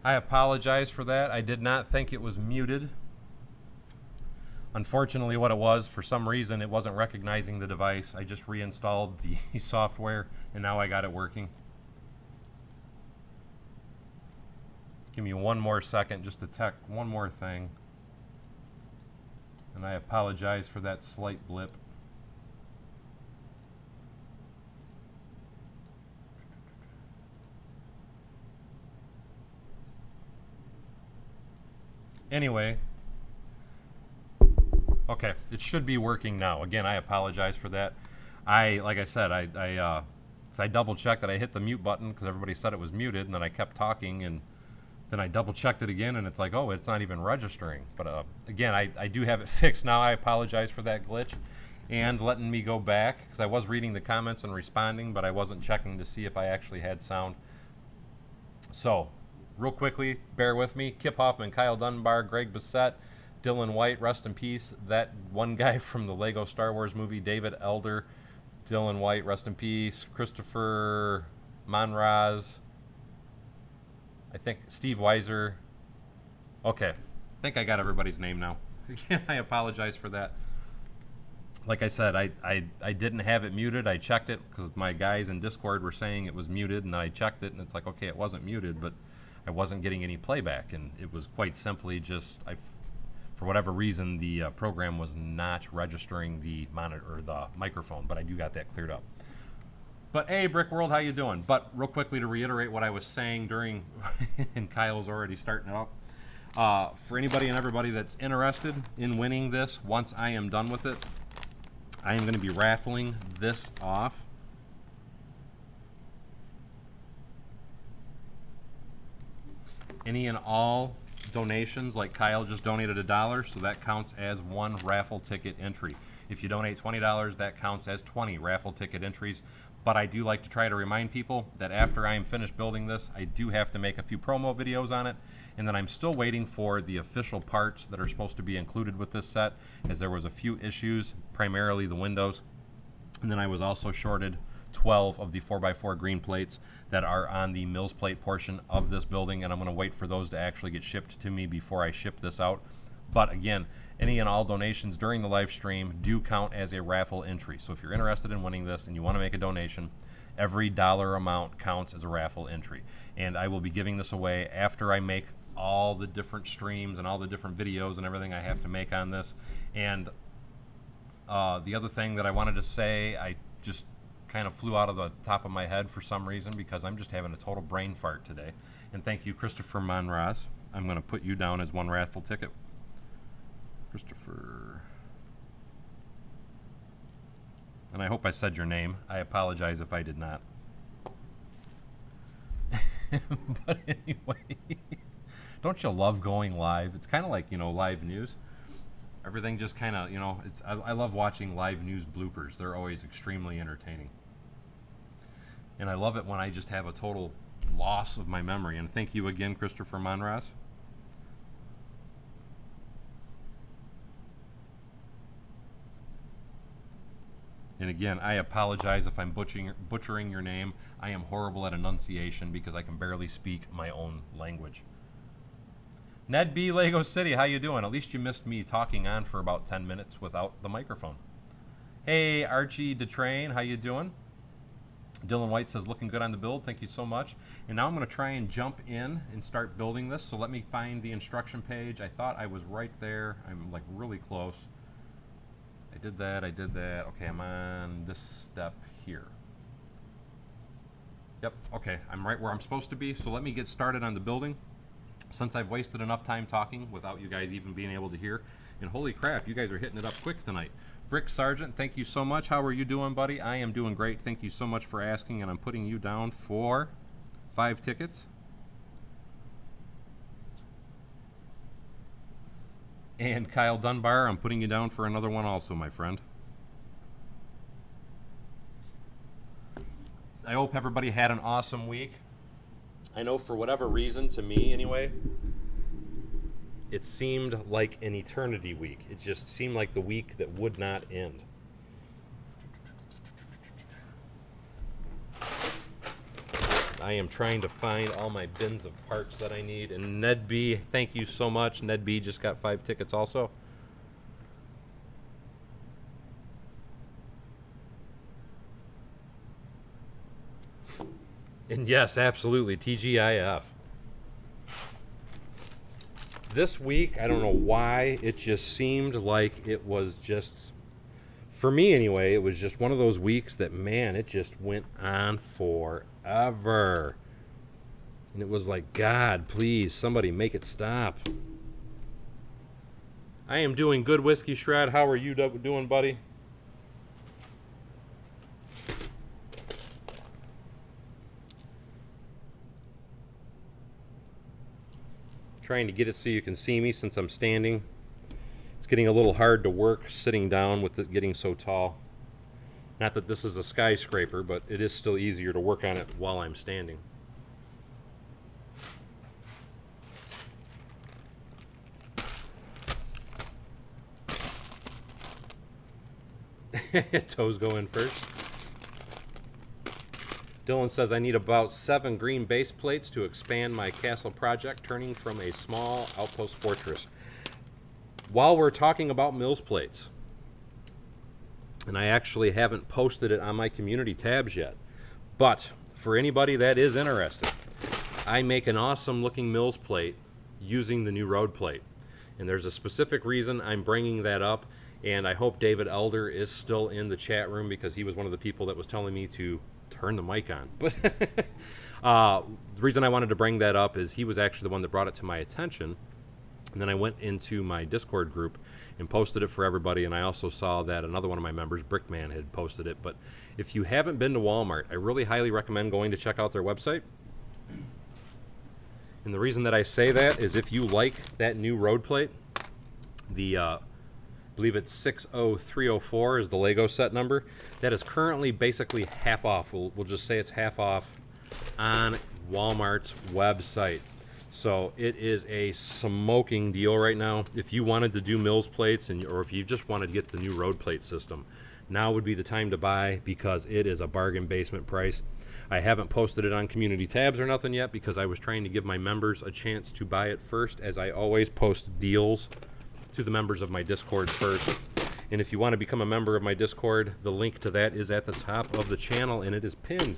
I apologize for that. I did not think it was muted. Unfortunately, what it was, for some reason, it wasn't recognizing the device. I just reinstalled the software, and now I got it working. Give me one more second just to check one more thing. And I apologize for that slight blip. Anyway, okay, it should be working now. Again, I apologize for that. Like I said, I double checked that I hit the mute button because everybody said it was muted, and then I kept talking, and then I double checked it again, and it's like, oh, it's not even registering. But again, I do have it fixed now. I apologize for that glitch and letting me go back because I was reading the comments and responding, but I wasn't checking to see if I actually had sound. So, real quickly, bear with me. Kip Hoffman, Kyle Dunbar, Greg Bissett, Dylan White, rest in peace. That one guy from the Lego Star Wars movie, David Elder. Dylan White, rest in peace. Christopher Monraz. I think Steve Weiser. Okay, I think I got everybody's name now. Again, I apologize for that. Like I said, I didn't have it muted. I checked it because my guys in Discord were saying it was muted, and then I checked it, and it's like, okay, it wasn't muted, but I wasn't getting any playback, and it was quite simply just, for whatever reason, the program was not registering the monitor or the microphone, but I do got that cleared up. But hey, Brick World, how you doing? But real quickly to reiterate what I was saying during, and Kyle's already starting it up. For anybody and everybody that's interested in winning this, once I am done with it, I am going to be raffling this off. Any and all donations, like Kyle just donated $1, so that counts as one raffle ticket entry. If you donate $20, that counts as 20 raffle ticket entries. But I do like to try to remind people that after I am finished building this, I do have to make a few promo videos on it, and then I'm still waiting for the official parts that are supposed to be included with this set, as there was a few issues, primarily the windows, and then I was also shorted 12 of the 4x4 green plates that are on the Mills plate portion of this building, and I'm going to wait for those to actually get shipped to me before I ship this out. But again, any and all donations during the live stream do count as a raffle entry. So if you're interested in winning this and you want to make a donation, every dollar amount counts as a raffle entry. And I will be giving this away after I make all the different streams and all the different videos and everything I have to make on this. And the other thing that I wanted to say, I just kind of flew out of the top of my head for some reason because I'm just having a total brain fart today. And thank you, Christopher Monraz. I'm going to put you down as one raffle ticket. Christopher. And I hope I said your name. I apologize if I did not. But anyway, don't you love going live? It's kind of like, live news. Everything just kind of, I love watching live news bloopers. They're always extremely entertaining. And I love it when I just have a total loss of my memory. And thank you again, Christopher Monraz. And again, I apologize if I'm butchering your name. I am horrible at enunciation because I can barely speak my own language. Ned B. Lego City, how you doing? At least you missed me talking on for about 10 minutes without the microphone. Hey, Archie DeTrain, how you doing? Dylan White says, looking good on the build. Thank you so much. And now I'm going to try and jump in and start building this. So let me find the instruction page. I thought I was right there. I'm like really close. I did that. Okay, I'm on this step here. Yep, okay, I'm right where I'm supposed to be. So let me get started on the building. Since I've wasted enough time talking without you guys even being able to hear. And holy crap, you guys are hitting it up quick tonight. Brick Sargent, thank you so much. How are you doing, buddy? I am doing great. Thank you so much for asking, and I'm putting you down for 5 tickets. And Kyle Dunbar, I'm putting you down for another one also, my friend. I hope everybody had an awesome week. I know for whatever reason, to me anyway, it seemed like an eternity week. It just seemed like the week that would not end. I am trying to find all my bins of parts that I need. And Ned B, thank you so much. Ned B just got 5 tickets also. And yes, absolutely, TGIF. This week, I don't know why, it just seemed like it was just, for me anyway, it was just one of those weeks that, man, it just went on forever. And it was like, God, please, somebody make it stop. I am doing good, Whiskey Shred. How are you doing, buddy? Trying to get it so you can see me since I'm standing. It's getting a little hard to work sitting down with it getting so tall. Not that this is a skyscraper, but it is still easier to work on it while I'm standing. Toes go in first. Dylan says, I need about 7 green base plates to expand my castle project, turning from a small outpost fortress. While we're talking about Mills plates, and I actually haven't posted it on my community tabs yet, but for anybody that is interested, I make an awesome looking Mills plate using the new road plate. And there's a specific reason I'm bringing that up, and I hope David Elder is still in the chat room because he was one of the people that was telling me to turn the mic on. But the reason I wanted to bring that up is he was actually the one that brought it to my attention. And then I went into my Discord group and posted it for everybody. And I also saw that another one of my members, Brickman, had posted it. But if you haven't been to Walmart, I really highly recommend going to check out their website. And the reason that I say that is if you like that new road plate, the I believe it's 60304 is the Lego set number. That is currently basically half off. We'll just say it's half off on Walmart's website. So it is a smoking deal right now. If you wanted to do Mills plates or if you just wanted to get the new road plate system, now would be the time to buy because it is a bargain basement price. I haven't posted it on community tabs or nothing yet because I was trying to give my members a chance to buy it first, as I always post deals to the members of my Discord first. And if you want to become a member of my Discord, the link to that is at the top of the channel and it is pinned,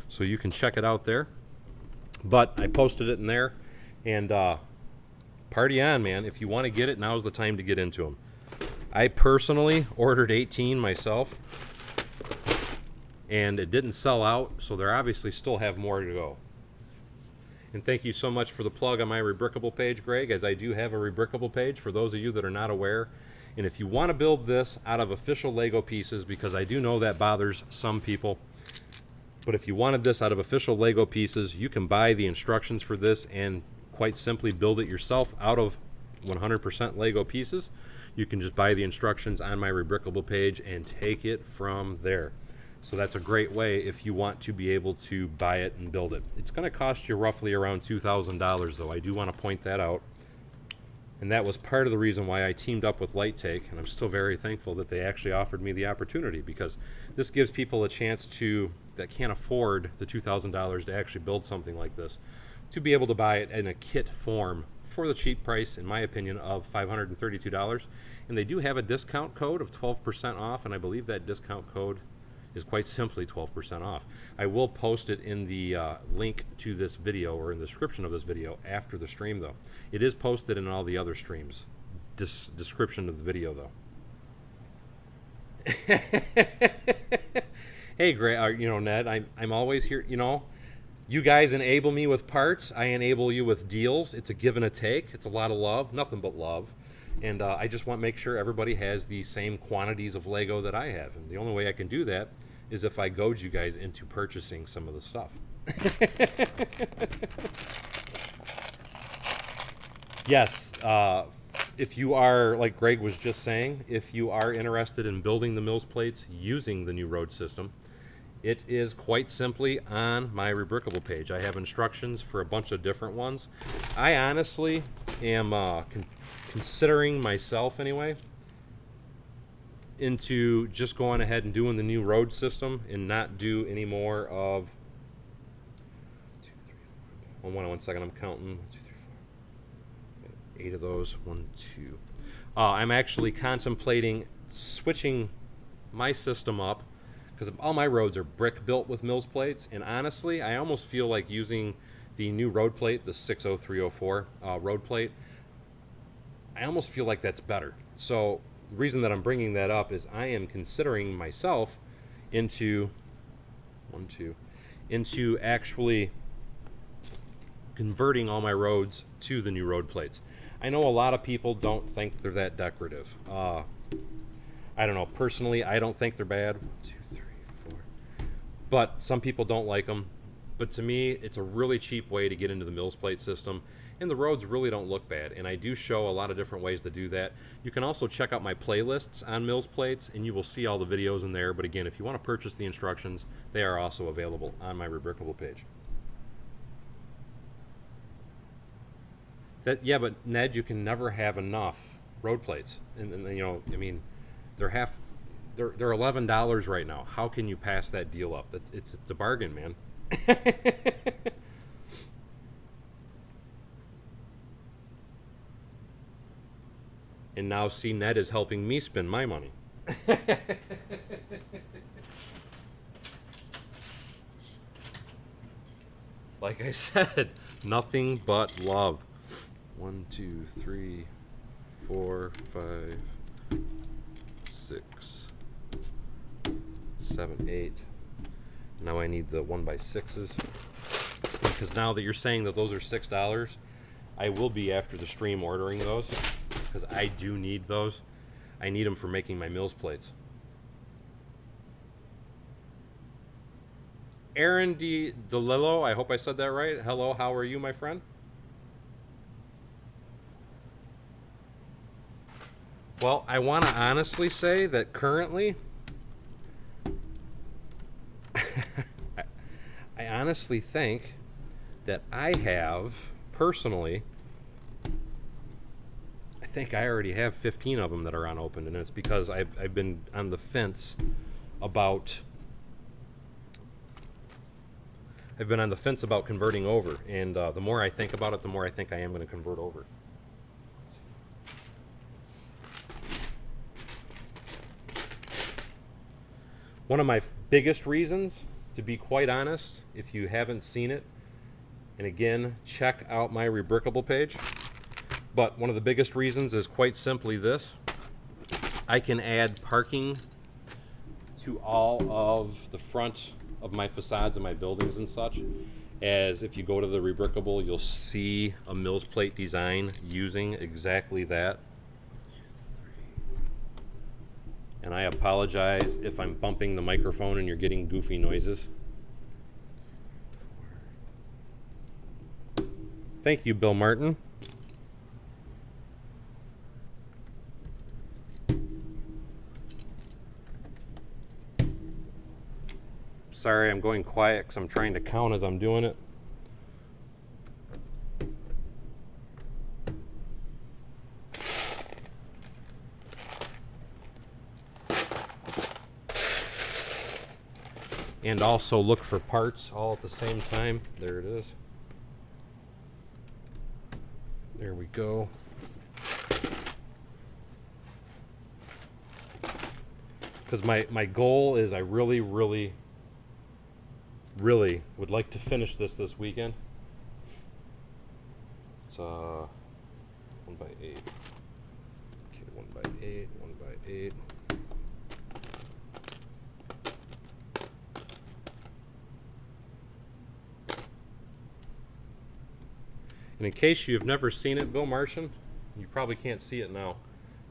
so you can check it out there. But I posted it in there, and party on, man. If you want to get it, now's the time to get into them. I personally ordered 18 myself, and it didn't sell out, so they obviously still have more to go. And thank you so much for the plug on my Rebrickable page, Greg, as I do have a Rebrickable page for those of you that are not aware. And if you want to build this out of official Lego pieces, because I do know that bothers some people, but if you wanted this out of official Lego pieces, you can buy the instructions for this and quite simply build it yourself out of 100% Lego pieces. You can just buy the instructions on my Rebrickable page and take it from there. So that's a great way if you want to be able to buy it and build it. It's going to cost you roughly around $2,000 though. I do want to point that out. And that was part of the reason why I teamed up with LighTake, and I'm still very thankful that they actually offered me the opportunity, because this gives people a chance that can't afford the $2,000 to actually build something like this, to be able to buy it in a kit form for the cheap price, in my opinion, of $532. And they do have a discount code of 12% off, and I believe that discount code is quite simply 12% off. I will post it in the link to this video, or in the description of this video after the stream though. It is posted in all the other streams. Description of the video though. Hey, Greg, Ned, I'm always here, you guys enable me with parts. I enable you with deals. It's a give and a take. It's a lot of love, nothing but love. And I just want to make sure everybody has the same quantities of Lego that I have. And the only way I can do that is if I goad you guys into purchasing some of the stuff. Yes, if you are, like Greg was just saying, if you are interested in building the Mills plates using the new road system, it is quite simply on my Rebrickable page. I have instructions for a bunch of different ones. I honestly am considering myself anyway into just going ahead and doing the new road system and not do any more of One second, I'm counting. 1, 2, 3, 4. 8 of those. 1, 2. I'm actually contemplating switching my system up because all my roads are brick built with Mills plates, and honestly, I almost feel like using the new road plate, the 60304 road plate. I almost feel like that's better. So the reason that I'm bringing that up is I am considering myself into actually converting all my roads to the new road plates. I know a lot of people don't think they're that decorative. I don't know. Personally, I don't think they're bad. 1, 2, 3, 4. But some people don't like them. But to me, it's a really cheap way to get into the Mills plate system. And the roads really don't look bad. And I do show a lot of different ways to do that. You can also check out my playlists on Mills plates, and you will see all the videos in there. But again, if you want to purchase the instructions, they are also available on my Rebrickable page. Yeah, but Ned, you can never have enough road plates. And you know, I mean, they're $11 right now. How can you pass that deal up? It's a bargain, man. And now see, Ned is helping me spend my money. Like I said, nothing but love. 1, 2, 3, 4, 5, 6, 7, 8. Now I need the 1x6s. Because now that you're saying that those are $6, I will be after the stream ordering those. Because I do need those. I need them for making my Mills plates. Aaron DeLillo, I hope I said that right. Hello, how are you, my friend? Well, I want to honestly say that currently, I honestly think that I have, personally, I think I already have 15 of them that are unopened, and it's because I've been on the fence about converting over, and the more I think about it, the more I think I am going to convert over. One of my biggest reasons, to be quite honest, if you haven't seen it, and again, check out my Rebrickable page, but one of the biggest reasons is quite simply this. I can add parking to all of the front of my facades of my buildings and such, as if you go to the Rebrickable, you'll see a Mills plate design using exactly that. And I apologize if I'm bumping the microphone and you're getting goofy noises. Thank you, Bill Martin. Sorry, I'm going quiet because I'm trying to count as I'm doing it. And also look for parts all at the same time. There it is. There we go. Because my goal is I really would like to finish this weekend. It's 1x8. Okay, 1x8, 1x8. And in case you've never seen it, Bill Martian, you probably can't see it now.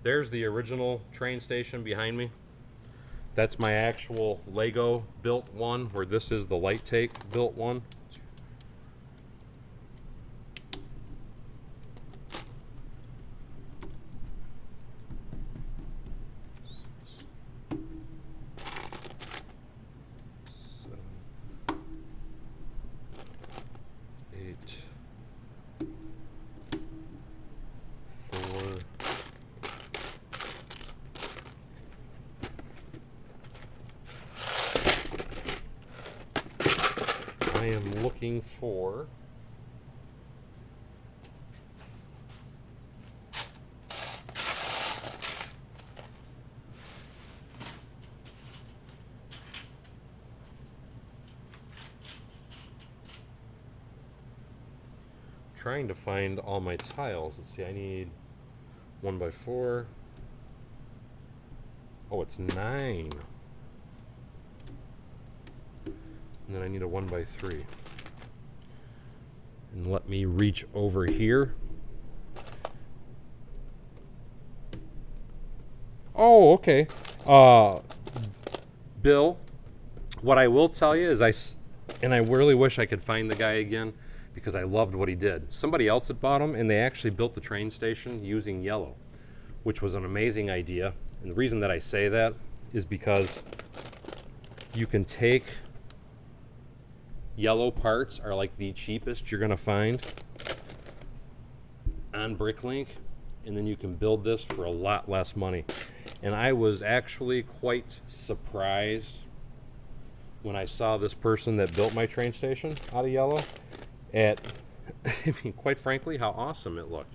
There's the original train station behind me. That's my actual Lego built one, where this is the LighTake built one. I am looking for trying to find all my tiles. Let's see, I need 1x4. Oh, it's 9. And then I need a 1x3. And let me reach over here. Oh, okay. Bill, what I will tell you is I really wish I could find the guy again because I loved what he did. Somebody else had bought him, and they actually built the train station using yellow, which was an amazing idea. And the reason that I say that is because you can take yellow parts are like the cheapest you're gonna find on Bricklink, and then you can build this for a lot less money. And I was actually quite surprised when I saw this person that built my train station out of yellow at, I mean, quite frankly, how awesome it looked.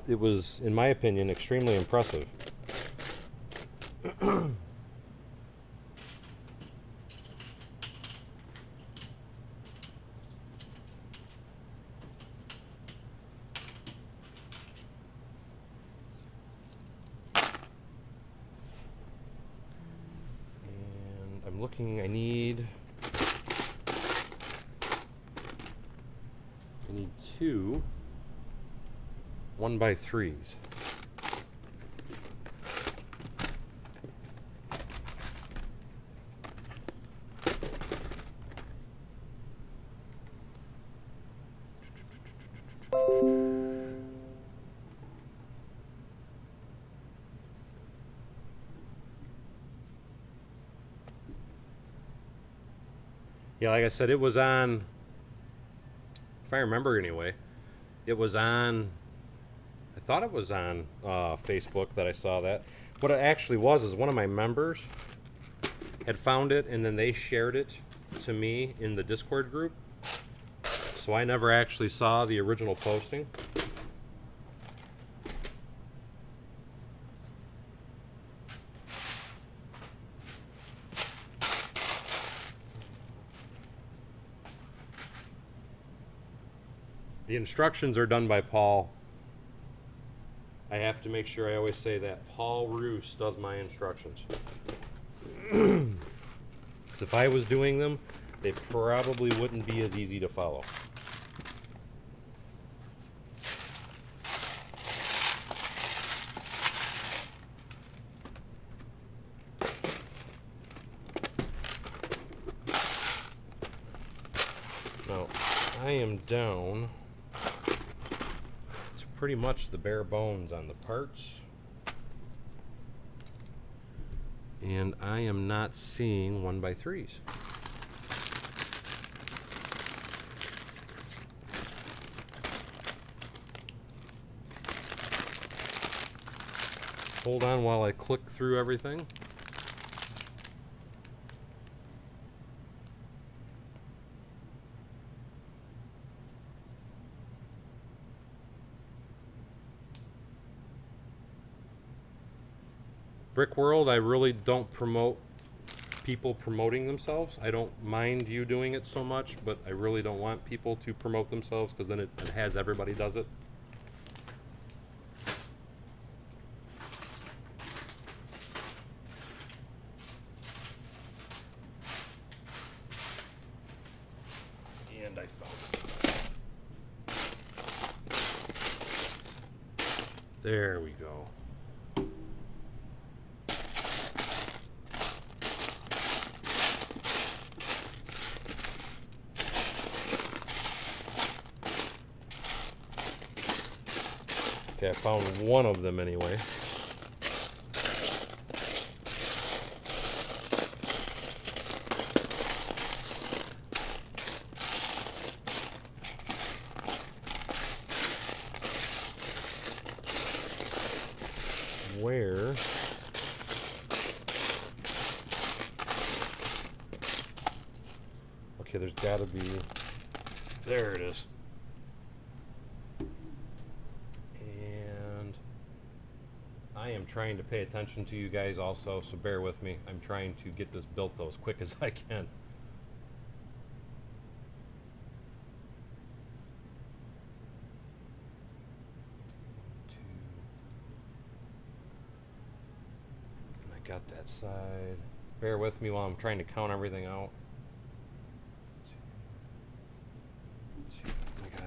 It was, in my opinion, extremely impressive. I'm looking, I need 2 1x3s. Yeah, like I said, it was on, if I remember anyway, it was on, I thought it was on Facebook that I saw that. What it actually was is one of my members had found it, and then they shared it to me in the Discord group. So I never actually saw the original posting. The instructions are done by Paul. I have to make sure I always say that. Paul Roos does my instructions. Because if I was doing them, they probably wouldn't be as easy to follow. Now, I am down pretty much the bare bones on the parts, and I am not seeing 1x3s. Hold on while I click through everything. Brick World, I really don't promote people promoting themselves. I don't mind you doing it so much, but I really don't want people to promote themselves because then it has everybody does it. And I found it. There we go. Okay, I found one of them anyway. Where? Okay, there's gotta be, there it is. I am trying to pay attention to you guys also, so bear with me. I'm trying to get this built though as quick as I can. got that side. Bear with me while I'm trying to count everything out. I got...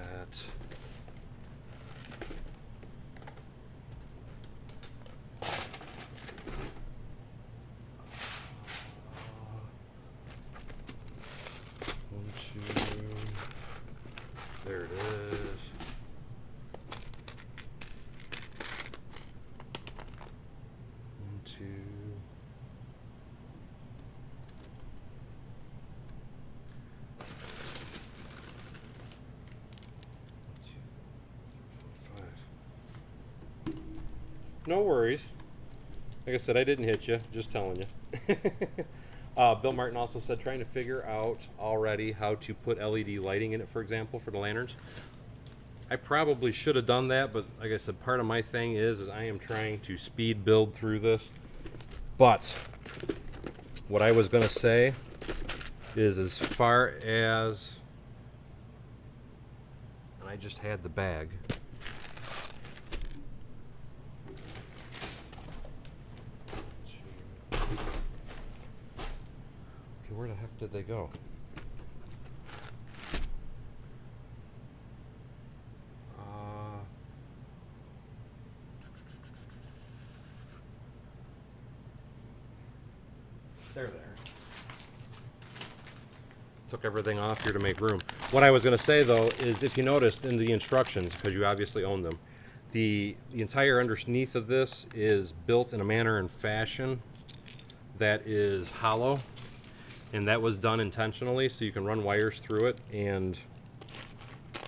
one, two... There it is. One, two... No worries. Like I said, I didn't hit you. Just telling you. Bill Martin also said trying to figure out already how to put LED lighting in it, for example, for the lanterns. I probably should have done that, but like I said, part of my thing is I am trying to speed build through this. But what I was going to say is as far as... And I just had the bag. Where the heck did they go? They're there. Took everything off here to make room. What I was going to say though is if you noticed in the instructions, because you obviously own them, the entire underneath of this is built in a manner and fashion that is hollow. And that was done intentionally so you can run wires through it. And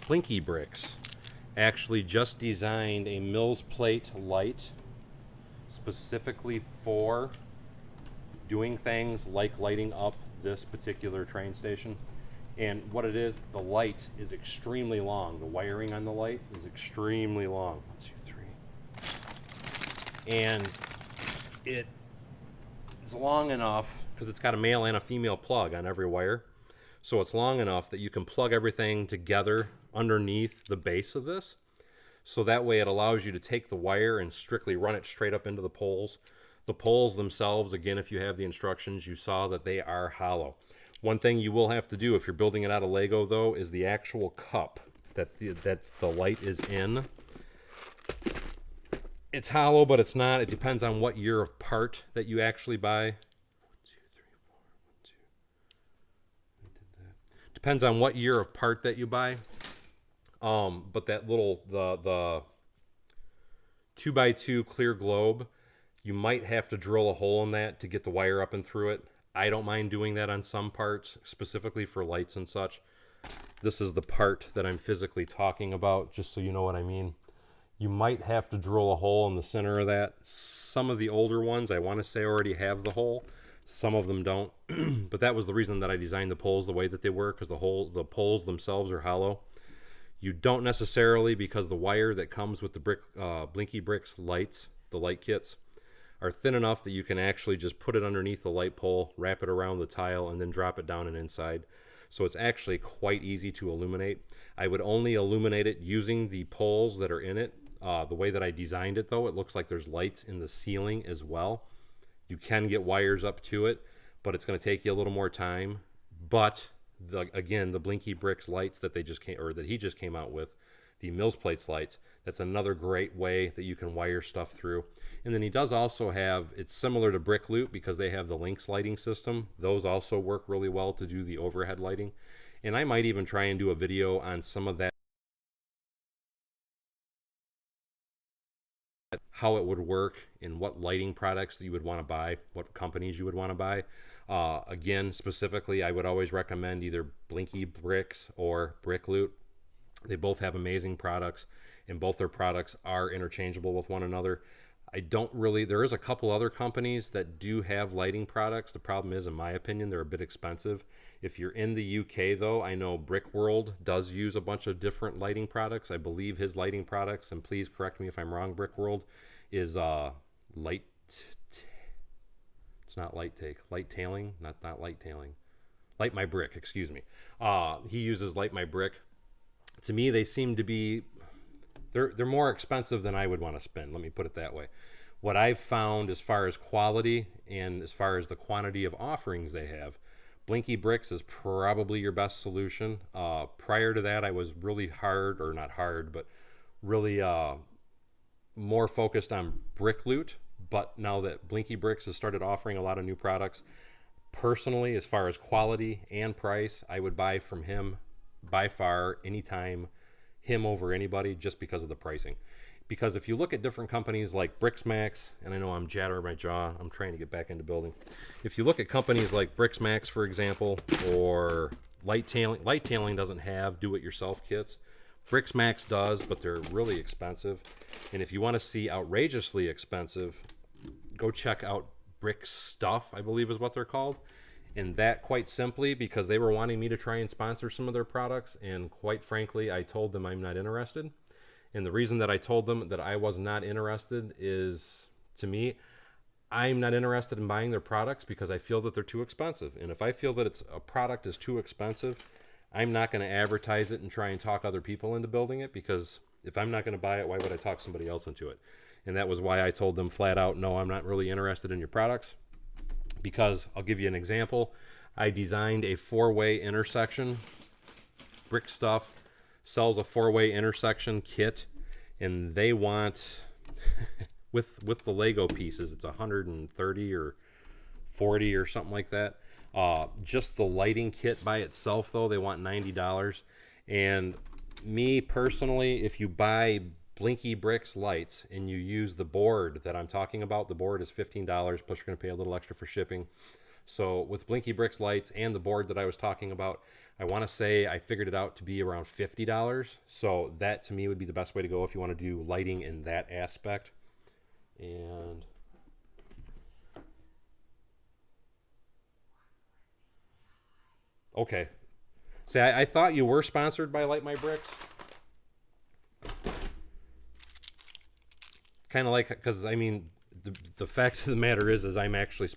Blinky Bricks actually just designed a Mills plate light specifically for doing things like lighting up this particular train station. And what it is, the light is extremely long. The wiring on the light is extremely long. 1, 2, 3. And it is long enough because it's got a male and a female plug on every wire. So it's long enough that you can plug everything together underneath the base of this. So that way it allows you to take the wire and strictly run it straight up into the poles. The poles themselves, again, if you have the instructions, you saw that they are hollow. One thing you will have to do if you're building it out of Lego, though, is the actual cup that the light is in. It's hollow, but it's not. It depends on what year of part that you actually buy. Depends on what year of part that you buy. But that little, the 2x2 clear globe, you might have to drill a hole in that to get the wire up and through it. I don't mind doing that on some parts, specifically for lights and such. This is the part that I'm physically talking about, just so you know what I mean. You might have to drill a hole in the center of that. Some of the older ones, I want to say, already have the hole. Some of them don't. But that was the reason that I designed the poles the way that they were, because the poles themselves are hollow. You don't necessarily, because the wire that comes with the Blinky Bricks lights, the light kits, are thin enough that you can actually just put it underneath the light pole, wrap it around the tile, and then drop it down and inside. So it's actually quite easy to illuminate. I would only illuminate it using the poles that are in it. The way that I designed it, though, it looks like there's lights in the ceiling as well. You can get wires up to it, but it's going to take you a little more time. But again, the Blinky Bricks lights that he just came out with, the Mills Plates lights, that's another great way that you can wire stuff through. And then he does also have, it's similar to Brick Loot because they have the Lynx lighting system. Those also work really well to do the overhead lighting. And I might even try and do a video on some of that, how it would work and what lighting products that you would want to buy, what companies you would want to buy. Again, specifically, I would always recommend either Blinky Bricks or Brick Loot. They both have amazing products, and both their products are interchangeable with one another. There is a couple other companies that do have lighting products. The problem is, in my opinion, they're a bit expensive. If you're in the UK, though, I know Brick World does use a bunch of different lighting products. I believe his lighting products, and please correct me if I'm wrong, Brick World, is light... It's not LighTake. Light tailing? Not light tailing. Light My Brick, excuse me. He uses Light My Brick. To me, they seem to be... They're more expensive than I would want to spend. Let me put it that way. What I've found as far as quality and as far as the quantity of offerings they have, Blinky Bricks is probably your best solution. Prior to that, I was really hard, or not hard, but really more focused on Brick Loot. But now that Blinky Bricks has started offering a lot of new products, personally, as far as quality and price, I would buy from him by far, anytime, him over anybody, just because of the pricing. Because if you look at different companies like Brixmax, and I know I'm jattering my jaw, I'm trying to get back into building. If you look at companies like Brixmax, for example, or Lighttailing doesn't have do-it-yourself kits. Brixmax does, but they're really expensive. And if you want to see outrageously expensive, go check out Brick Stuff, I believe is what they're called. And that, quite simply, because they were wanting me to try and sponsor some of their products, and quite frankly, I told them I'm not interested. And the reason that I told them that I was not interested is, to me, I'm not interested in buying their products because I feel that they're too expensive. And if I feel that a product is too expensive, I'm not going to advertise it and try and talk other people into building it, because if I'm not going to buy it, why would I talk somebody else into it? And that was why I told them flat out, no, I'm not really interested in your products. Because I'll give you an example. I designed a 4-way intersection. Brick Stuff sells a 4-way intersection kit, and they want with the Lego pieces, it's 130 or 40 or something like that. Just the lighting kit by itself, though, they want $90. And me personally, if you buy Blinky Bricks lights and you use the board that I'm talking about, the board is $15, plus you're going to pay a little extra for shipping. So with Blinky Bricks lights and the board that I was talking about, I want to say I figured it out to be around $50. So that, to me, would be the best way to go if you want to do lighting in that aspect. And okay. See, I thought you were sponsored by Light My Bricks. Kind of like, because I mean, the fact of the matter is I'm actually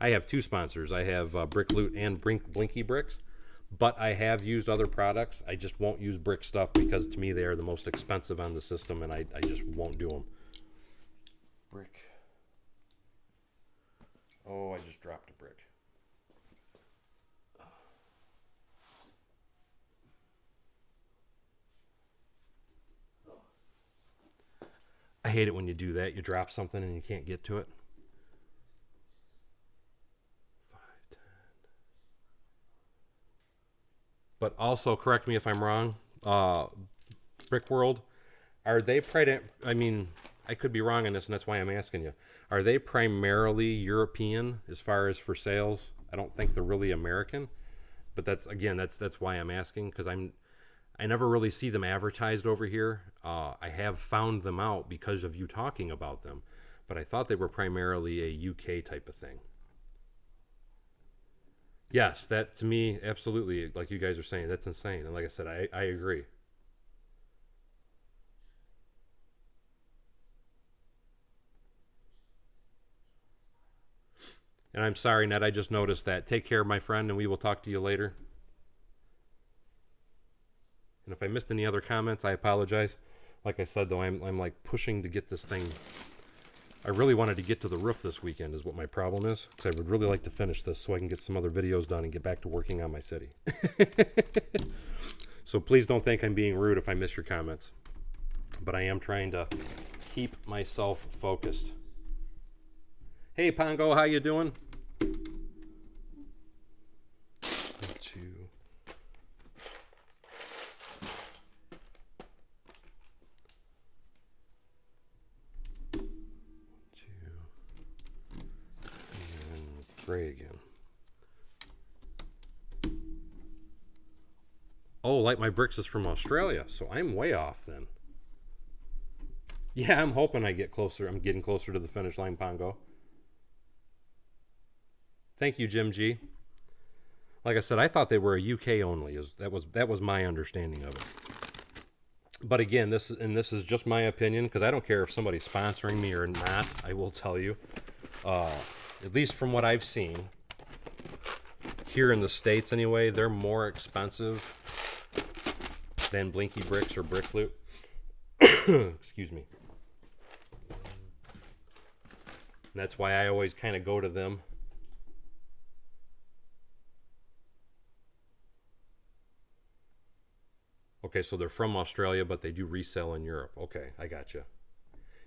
I have two sponsors. I have Brick Loot and Blinky Bricks, but I have used other products. I just won't use Brick Stuff because to me they are the most expensive on the system, and I just won't do them. Brick. Oh, I just dropped a brick. I hate it when you do that. You drop something and you can't get to it. 5, 10. But also, correct me if I'm wrong, Brick World, are they I mean, I could be wrong on this, and that's why I'm asking you. Are they primarily European as far as for sales? I don't think they're really American, but that's why I'm asking, because I never really see them advertised over here. I have found them out because of you talking about them, but I thought they were primarily a UK type of thing. Yes, that to me, absolutely, like you guys are saying, that's insane. And like I said, I agree. And I'm sorry, Ned, I just noticed that. Take care, my friend, and we will talk to you later. And if I missed any other comments, I apologize. Like I said, though, I'm like pushing to get this thing. I really wanted to get to the roof this weekend is what my problem is, because I would really like to finish this so I can get some other videos done and get back to working on my city. So please don't think I'm being rude if I miss your comments. But I am trying to keep myself focused. Hey, Pongo, how you doing? Gray again. Oh, Light My Bricks is from Australia, so I'm way off then. Yeah, I'm hoping I get closer. I'm getting closer to the finish line, Pongo. Thank you, Jim G. Like I said, I thought they were a UK only. That was my understanding of it. But again, this is just my opinion, because I don't care if somebody's sponsoring me or not. I will tell you. At least from what I've seen, here in the States anyway, they're more expensive than Blinky Bricks or Brick Loot. Excuse me. And that's why I always kind of go to them. Okay, so they're from Australia, but they do resell in Europe. Okay, I got you.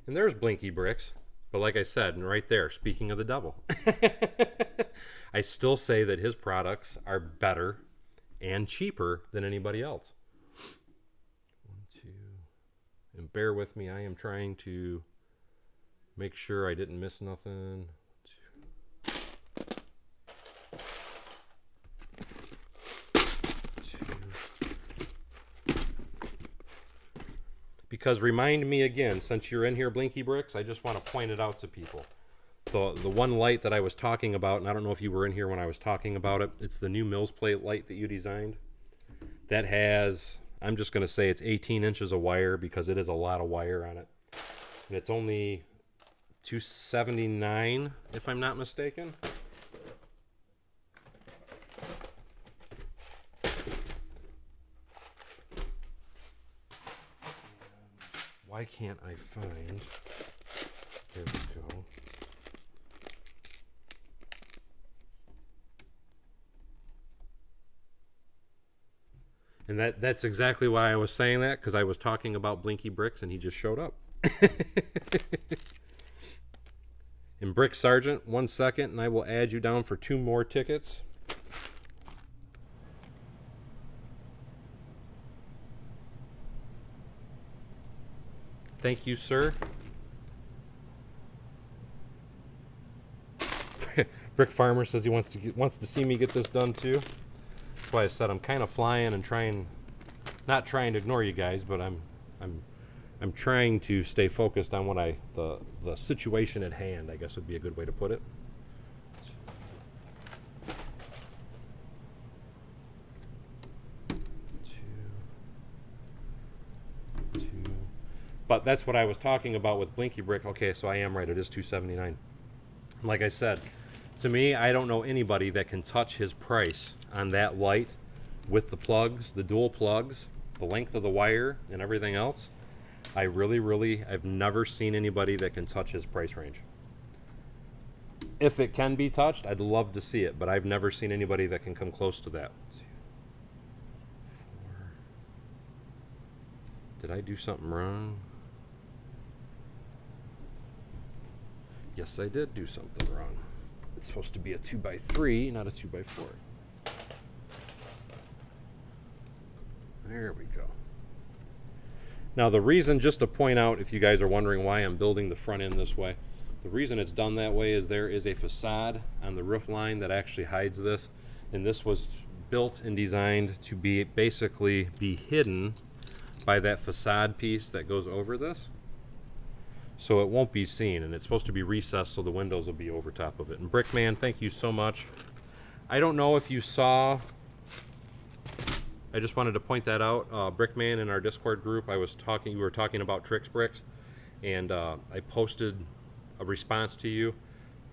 And there's Blinky Bricks. But like I said, and right there, speaking of the devil, I still say that his products are better and cheaper than anybody else. 1, 2, and bear with me. I am trying to make sure I didn't miss nothing. Because remind me again, since you're in here, Blinky Bricks, I just want to point it out to people. The one light that I was talking about, and I don't know if you were in here when I was talking about it, it's the new Mills plate light that you designed. That has, I'm just going to say it's 18 inches of wire because it is a lot of wire on it. And it's only $279, if I'm not mistaken. Why can't I find, there we go. And that's exactly why I was saying that, because I was talking about Blinky Bricks and he just showed up. And Brick Sergeant, 1 second, and I will add you down for 2 more tickets. Thank you, sir. Brick Farmer says he wants to see me get this done too. That's why I said I'm kind of flying and not trying to ignore you guys, but I'm trying to stay focused on what the situation at hand, I guess would be a good way to put it. But that's what I was talking about with Blinky Brick. Okay, so I am right. It is $279. Like I said, to me, I don't know anybody that can touch his price on that light with the plugs, the dual plugs, the length of the wire, and everything else. I've never seen anybody that can touch his price range. If it can be touched, I'd love to see it, but I've never seen anybody that can come close to that. 4. Did I do something wrong? Yes, I did do something wrong. It's supposed to be a 2x3, not a 2x4. There we go. Now the reason, just to point out, if you guys are wondering why I'm building the front end this way, the reason it's done that way is there is a facade on the roof line that actually hides this. And this was built and designed to basically be hidden by that facade piece that goes over this. So it won't be seen, and it's supposed to be recessed so the windows will be over top of it. And Brickman, thank you so much. I don't know if you saw, I just wanted to point that out. Brickman in our Discord group, we were talking about Tricks Bricks, and I posted a response to you.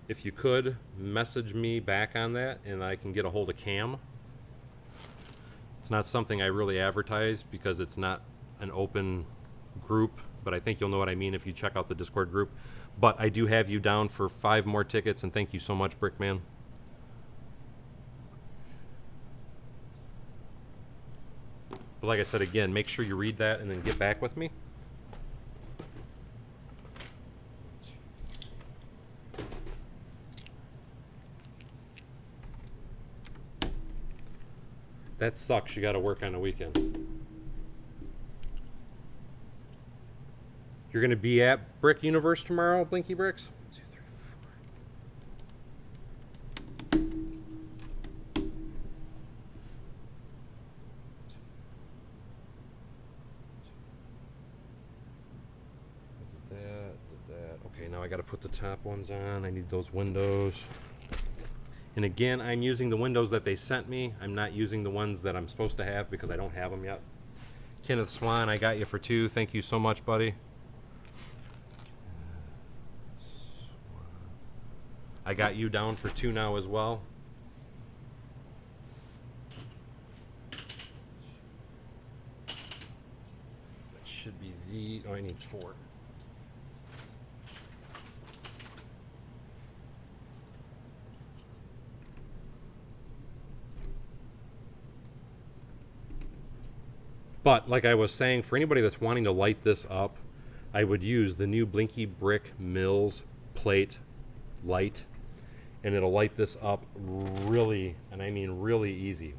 If you could, message me back on that, and I can get a hold of Cam. It's not something I really advertise because it's not an open group, but I think you'll know what I mean if you check out the Discord group. But I do have you down for 5 more tickets, and thank you so much, Brickman. But like I said, again, make sure you read that and then get back with me. That sucks. You got to work on a weekend. You're going to be at Brick Universe tomorrow, Blinky Bricks? 1, 2, 3, 4. Did that. Okay, now I got to put the top ones on. I need those windows. And again, I'm using the windows that they sent me. I'm not using the ones that I'm supposed to have because I don't have them yet. Kenneth Swan, I got you for 2. Thank you so much, buddy. I got you down for 2 now as well. That should be I need 4. But like I was saying, for anybody that's wanting to light this up, I would use the new Blinky Brick Mills plate light, and it'll light this up really, and I mean really easy.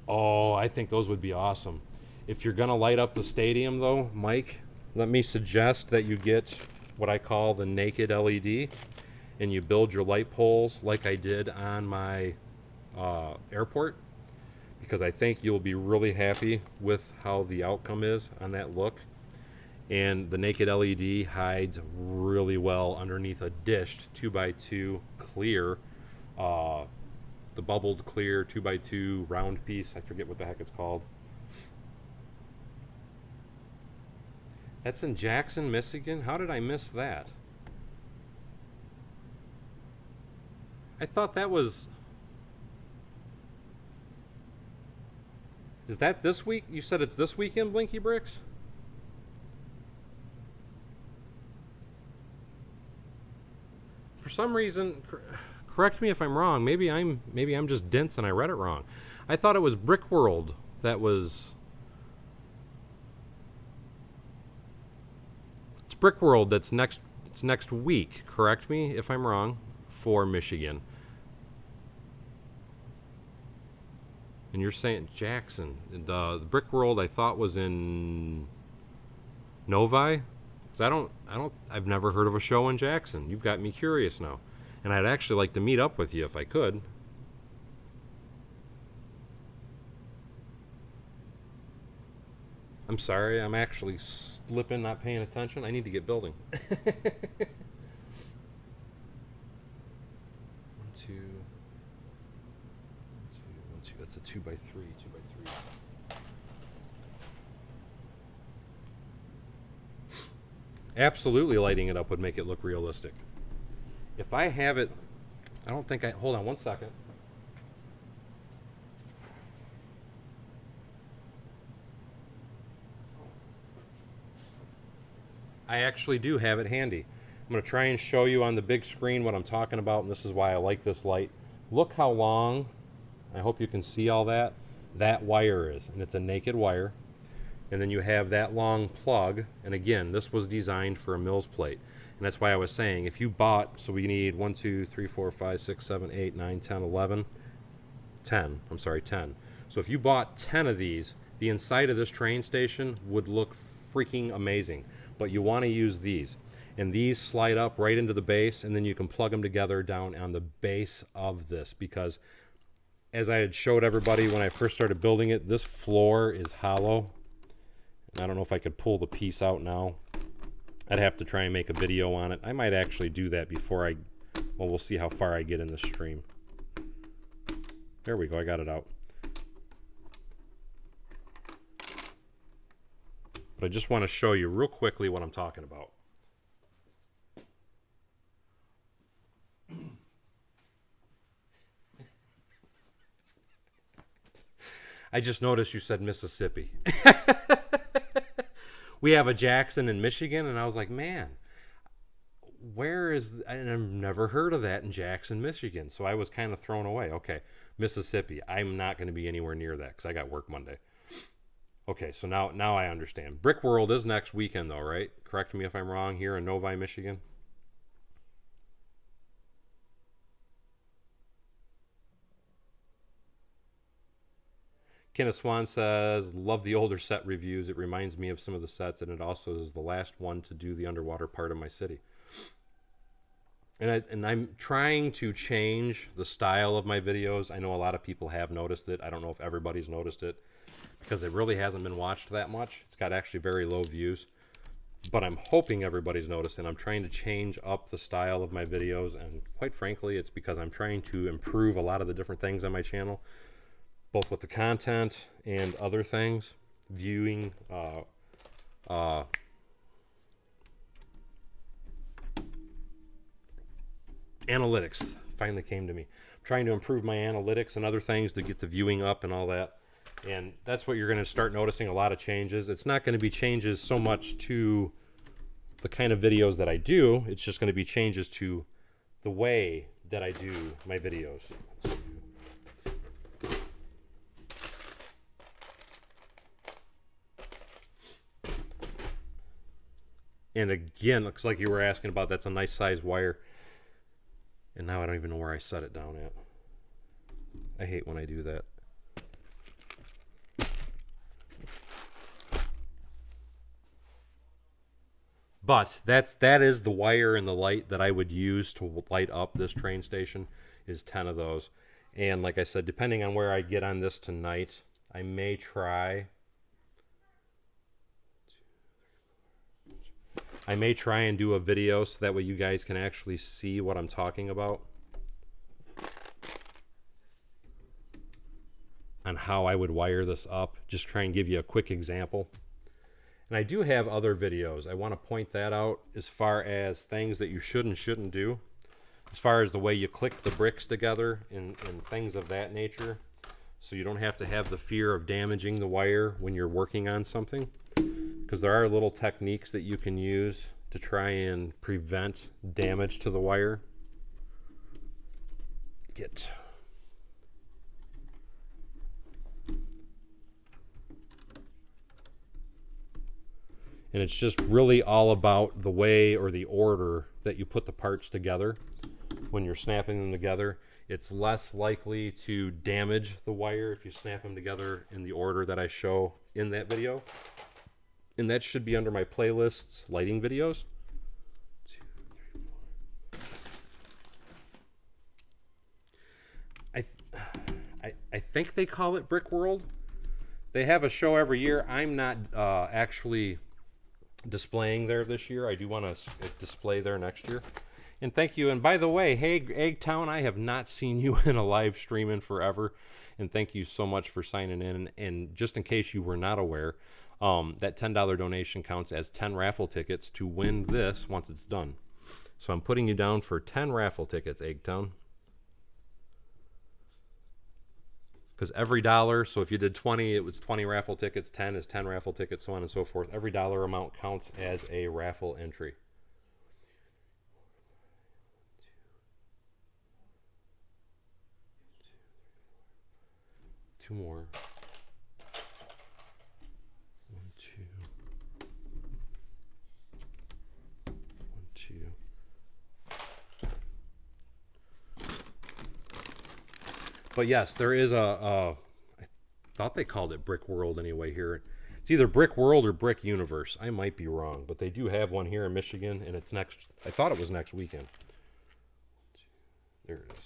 Oh, I think those would be awesome. If you're gonna light up the stadium though, Mike, let me suggest that you get what I call the naked LED, and you build your light poles like I did on my airport, because I think you'll be really happy with how the outcome is on that look. And the naked LED hides really well underneath a dished 2x2 clear, the bubbled clear 2x2 round piece. I forget what the heck it's called. That's in Jackson, Michigan? How did I miss that? I thought that was... Is that this week? You said it's this weekend, Blinky Bricks? For some reason, correct me if I'm wrong. Maybe I'm just dense and I read it wrong. I thought it was Brick World that was... It's Brick World that's next week. Correct me if I'm wrong, for Michigan. And you're saying Jackson. The Brick World I thought was in Novi. Because I've never heard of a show in Jackson. You've got me curious now. And I'd actually like to meet up with you if I could. I'm sorry, I'm actually slipping, not paying attention. I need to get building. 1, 2, 1, 2, 1, 2. That's a 2x3, 2x3. Absolutely, lighting it up would make it look realistic. If I have it, I don't think I... Hold on one second. I actually do have it handy. I'm going to try and show you on the big screen what I'm talking about, and this is why I like this light. Look how long, I hope you can see all that wire is, and it's a naked wire. And then you have that long plug, and again, this was designed for a Mills plate. And that's why I was saying, if you bought, so we need 1, 2, 3, 4, 5, 6, 7, 8, 9, 10, 11, 10. I'm sorry, 10. So if you bought 10 of these, the inside of this train station would look freaking amazing. But you want to use these. And these slide up right into the base, and then you can plug them together down on the base of this. Because as I had showed everybody when I first started building it, this floor is hollow. I don't know if I could pull the piece out now. I'd have to try and make a video on it. I might actually do that before well, we'll see how far I get in the stream. There we go, I got it out. But I just want to show you real quickly what I'm talking about. I just noticed you said Mississippi. We have a Jackson in Michigan, and I was like, man, where is... And I've never heard of that in Jackson, Michigan. So I was kind of thrown away. Okay, Mississippi. I'm not going to be anywhere near that because I got work Monday. Okay, so now I understand. Brick World is next weekend, though, right? Correct me if I'm wrong, here in Novi, Michigan. Kenneth Swan says, love the older set reviews. It reminds me of some of the sets, and it also is the last one to do the underwater part of my city. And I'm trying to change the style of my videos. I know a lot of people have noticed it. I don't know if everybody's noticed it because it really hasn't been watched that much. It's got actually very low views. But I'm hoping everybody's noticed, and I'm trying to change up the style of my videos. And quite frankly, it's because I'm trying to improve a lot of the different things on my channel, both with the content and other things, viewing, analytics finally came to me. I'm trying to improve my analytics and other things to get the viewing up and all that. And that's what you're going to start noticing, a lot of changes. It's not going to be changes so much to the kind of videos that I do. It's just going to be changes to the way that I do my videos. And again, looks like you were asking about, that's a nice size wire. And now I don't even know where I set it down at. I hate when I do that. But that is the wire and the light that I would use to light up this train station, is 10 of those. And like I said, depending on where I get on this tonight, I may try and do a video so that way you guys can actually see what I'm talking about on how I would wire this up. Just try and give you a quick example. And I do have other videos. I want to point that out as far as things that you should and shouldn't do, as far as the way you click the bricks together and things of that nature, so you don't have to have the fear of damaging the wire when you're working on something. Because there are little techniques that you can use to try and prevent damage to the wire. And it's just really all about the way or the order that you put the parts together. When you're snapping them together, it's less likely to damage the wire if you snap them together in the order that I show in that video. And that should be under my playlists, lighting videos. 2, 3, 4. I think they call it Brick World. They have a show every year. I'm not actually displaying there this year. I do want to display there next year. And thank you. And by the way, hey, Eggtown, I have not seen you in a live stream in forever. And thank you so much for signing in. And just in case you were not aware, that $10 donation counts as 10 raffle tickets to win this once it's done. So I'm putting you down for 10 raffle tickets, Eggtown. Because every dollar, so if you did 20, it was 20 raffle tickets, 10 is 10 raffle tickets, so on and so forth. Every dollar amount counts as a raffle entry. Two more. 1, 2. 1, 2. But yes, there is I thought they called it Brick World anyway here. It's either Brick World or Brick Universe. I might be wrong, but they do have one here in Michigan, and it's next. I thought it was next weekend. There it is.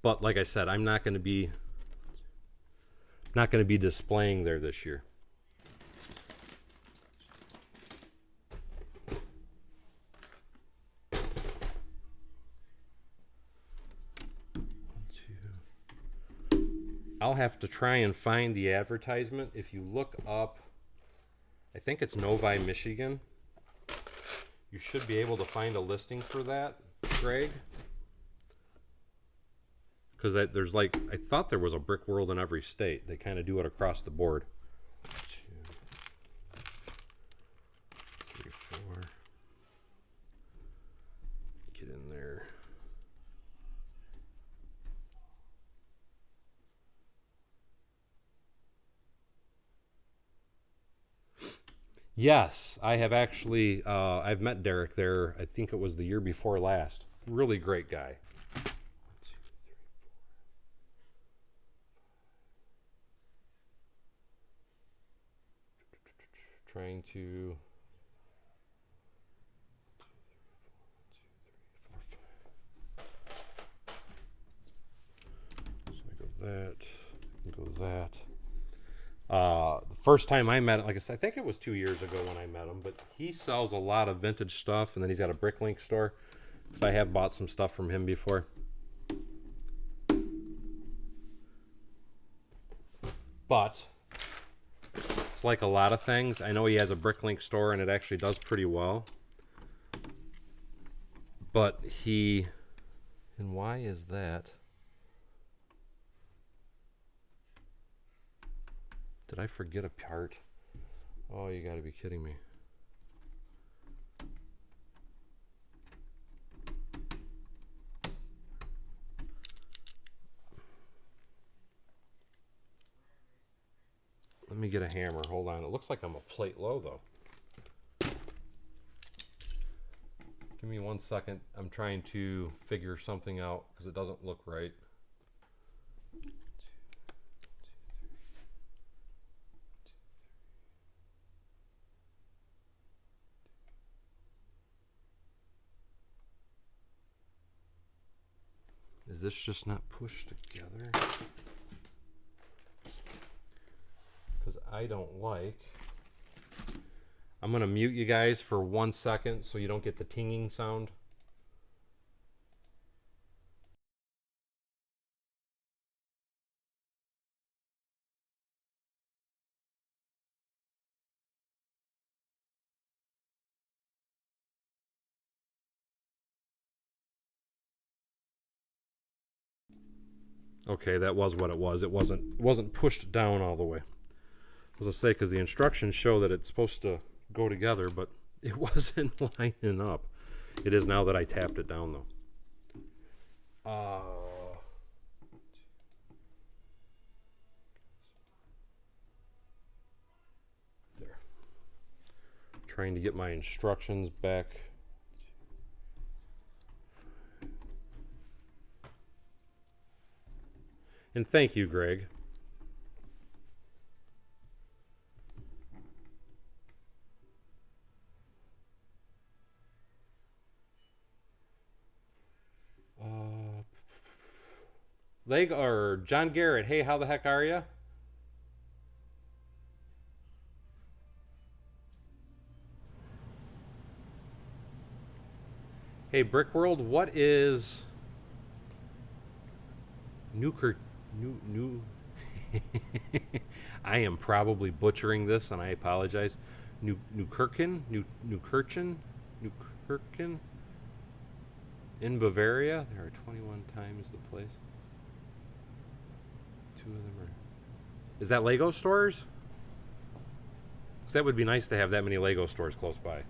But like I said, I'm not going to be displaying there this year. I'll have to try and find the advertisement. If you look up, I think it's Novi, Michigan, you should be able to find a listing for that, Greg. Because there's like, I thought there was a Brick World in every state. They kind of do it across the board. 2, 3, 4. Get in there. Yes, I have actually, I've met Derek there, I think it was the year before last. Really great guy. 1, 2, 3, 4. Trying to... 1, 2, 3, 4, 1, 2, 3, 4, 5. So I go that, go that. The first time I met him, like I said, I think it was 2 years ago when I met him, but he sells a lot of vintage stuff, and then he's got a Bricklink store, because I have bought some stuff from him before. But it's like a lot of things. I know he has a Bricklink store, and it actually does pretty well. But he... And why is that? Did I forget a part? Oh, you gotta be kidding me. Let me get a hammer. Hold on. It looks like I'm a plate low, though. Give me 1 second. I'm trying to figure something out because it doesn't look right. Is this just not pushed together? Because I don't like... I'm going to mute you guys for 1 second so you don't get the tinging sound. Okay, that was what it was. It wasn't pushed down all the way. As I say, because the instructions show that it's supposed to go together, but it wasn't lining up. It is now that I tapped it down, though. There. Trying to get my instructions back. And thank you, Greg. Or John Garrett, hey, how the heck are you? Hey, Brick World, what is New I am probably butchering this, and I apologize. Newkirchen in Bavaria. There are 21 times the place. 2 of them are. Is that Lego stores? Because that would be nice to have that many Lego stores close by.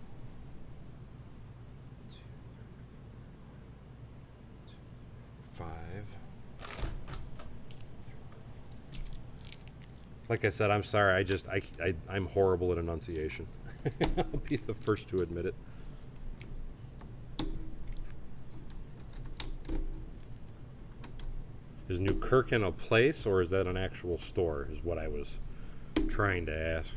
Like I said, I'm sorry. I'm horrible at enunciation. I'll be the first to admit it. Is Newkirchen a place, or is that an actual store, is what I was trying to ask.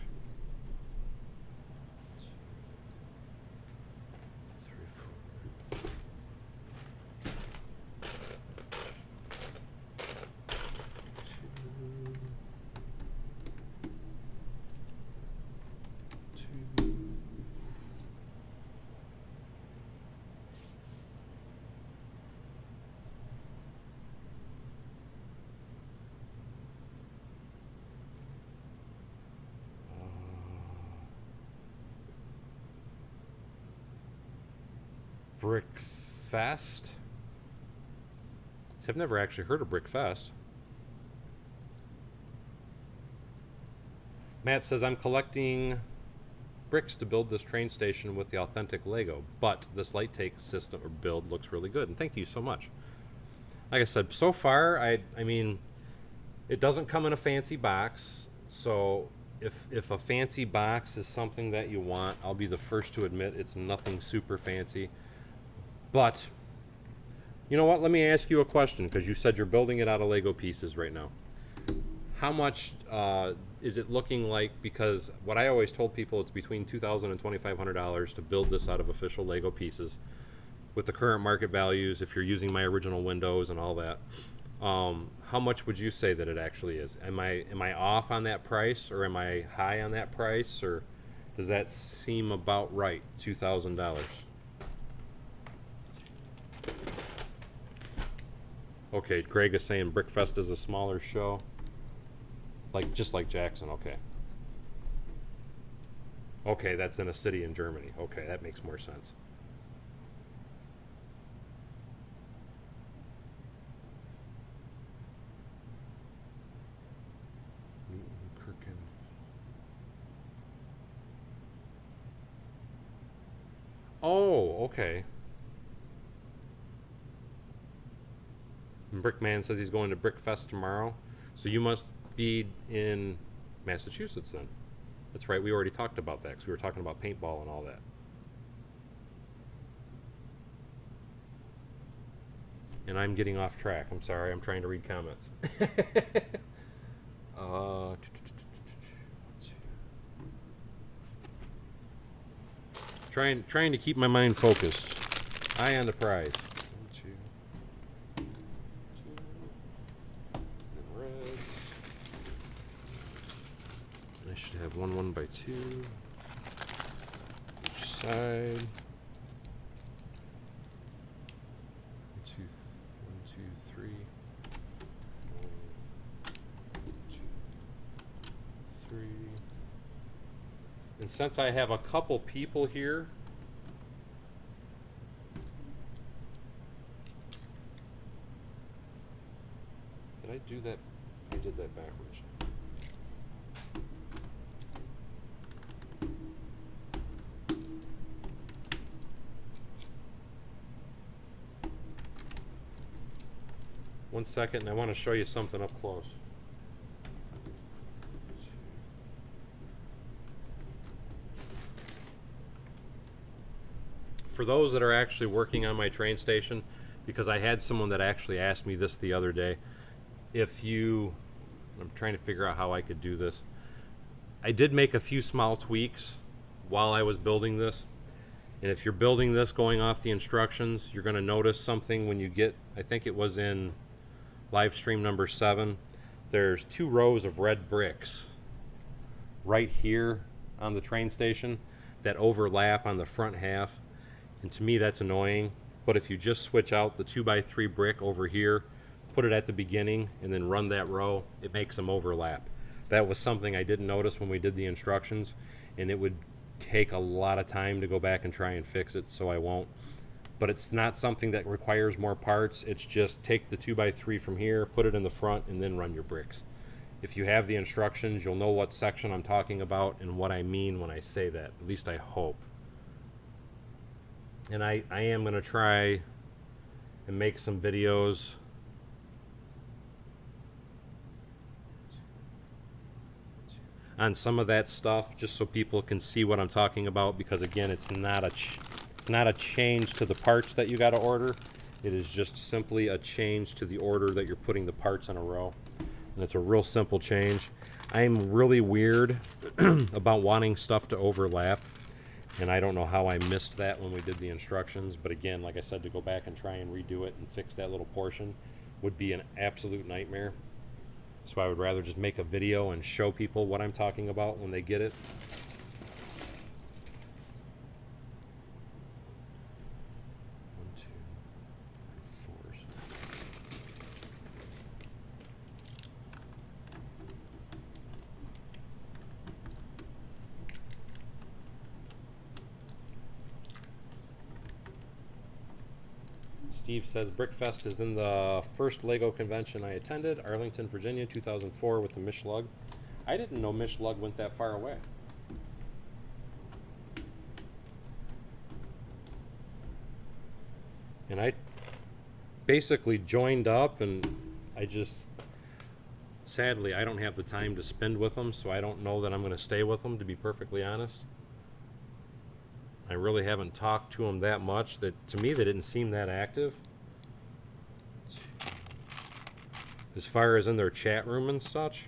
Brickfest? See, I've never actually heard of Brickfest. Matt says, I'm collecting bricks to build this train station with the authentic Lego, but this LighTake system or build looks really good, and thank you so much. Like I said, so far, I mean, it doesn't come in a fancy box, so if a fancy box is something that you want, I'll be the first to admit it's nothing super fancy. But, you know what? Let me ask you a question, because you said you're building it out of Lego pieces right now. How much is it looking like? Because what I always told people, it's between $2,000 and $2,500 to build this out of official Lego pieces. With the current market values, if you're using my original windows and all that, how much would you say that it actually is? Am I off on that price, or am I high on that price, or does that seem about right? $2,000. Okay, Greg is saying Brickfest is a smaller show. Just like Jackson, okay. Okay, that's in a city in Germany. Okay, that makes more sense. Oh, okay. And Brickman says he's going to Brickfest tomorrow. So you must be in Massachusetts then. That's right. We already talked about that because we were talking about paintball and all that. And I'm getting off track. I'm sorry. I'm trying to read comments. Trying to keep my mind focused. Eye on the prize. 1, 2, 2. And red. I should have 1 by 2. Each side. 1, 2, 3. 1, 2, 3. And since I have a couple people here, did I do that? I did that backwards. One second, and I want to show you something up close. For those that are actually working on my train station, because I had someone that actually asked me this the other day, I'm trying to figure out how I could do this. I did make a few small tweaks while I was building this. And if you're building this going off the instructions, you're going to notice something when you get, I think it was in live stream number 7, there's 2 rows of red bricks right here on the train station that overlap on the front half. And to me, that's annoying. But if you just switch out the 2x3 brick over here, put it at the beginning, and then run that row, it makes them overlap. That was something I didn't notice when we did the instructions, and it would take a lot of time to go back and try and fix it, so I won't. But it's not something that requires more parts. It's just take the 2x3 from here, put it in the front, and then run your bricks. If you have the instructions, you'll know what section I'm talking about and what I mean when I say that. At least I hope. And I am going to try and make some videos on some of that stuff, just so people can see what I'm talking about, because again, it's not a change to the parts that you got to order. It is just simply a change to the order that you're putting the parts in a row. And it's a real simple change. I'm really weird about wanting stuff to overlap, and I don't know how I missed that when we did the instructions. But again, like I said, to go back and try and redo it and fix that little portion would be an absolute nightmare. So I would rather just make a video and show people what I'm talking about when they get it. Steve says Brickfest is in the first Lego convention I attended, Arlington, Virginia, 2004 with the Mishlug. I didn't know Mishlug went that far away. And I basically joined up, and sadly, I don't have the time to spend with them, so I don't know that I'm going to stay with them, to be perfectly honest. I really haven't talked to them that much. That to me, they didn't seem that active. As far as in their chat room and such.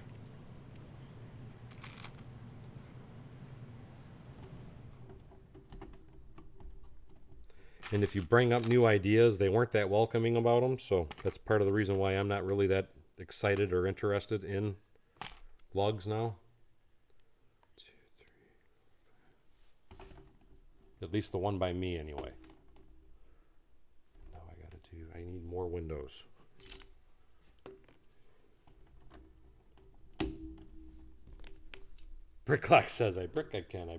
And if you bring up new ideas, they weren't that welcoming about them, so that's part of the reason why I'm not really that excited or interested in lugs now. At least the one by me, anyway. Now I need more windows. Bricklock says, I brick I can.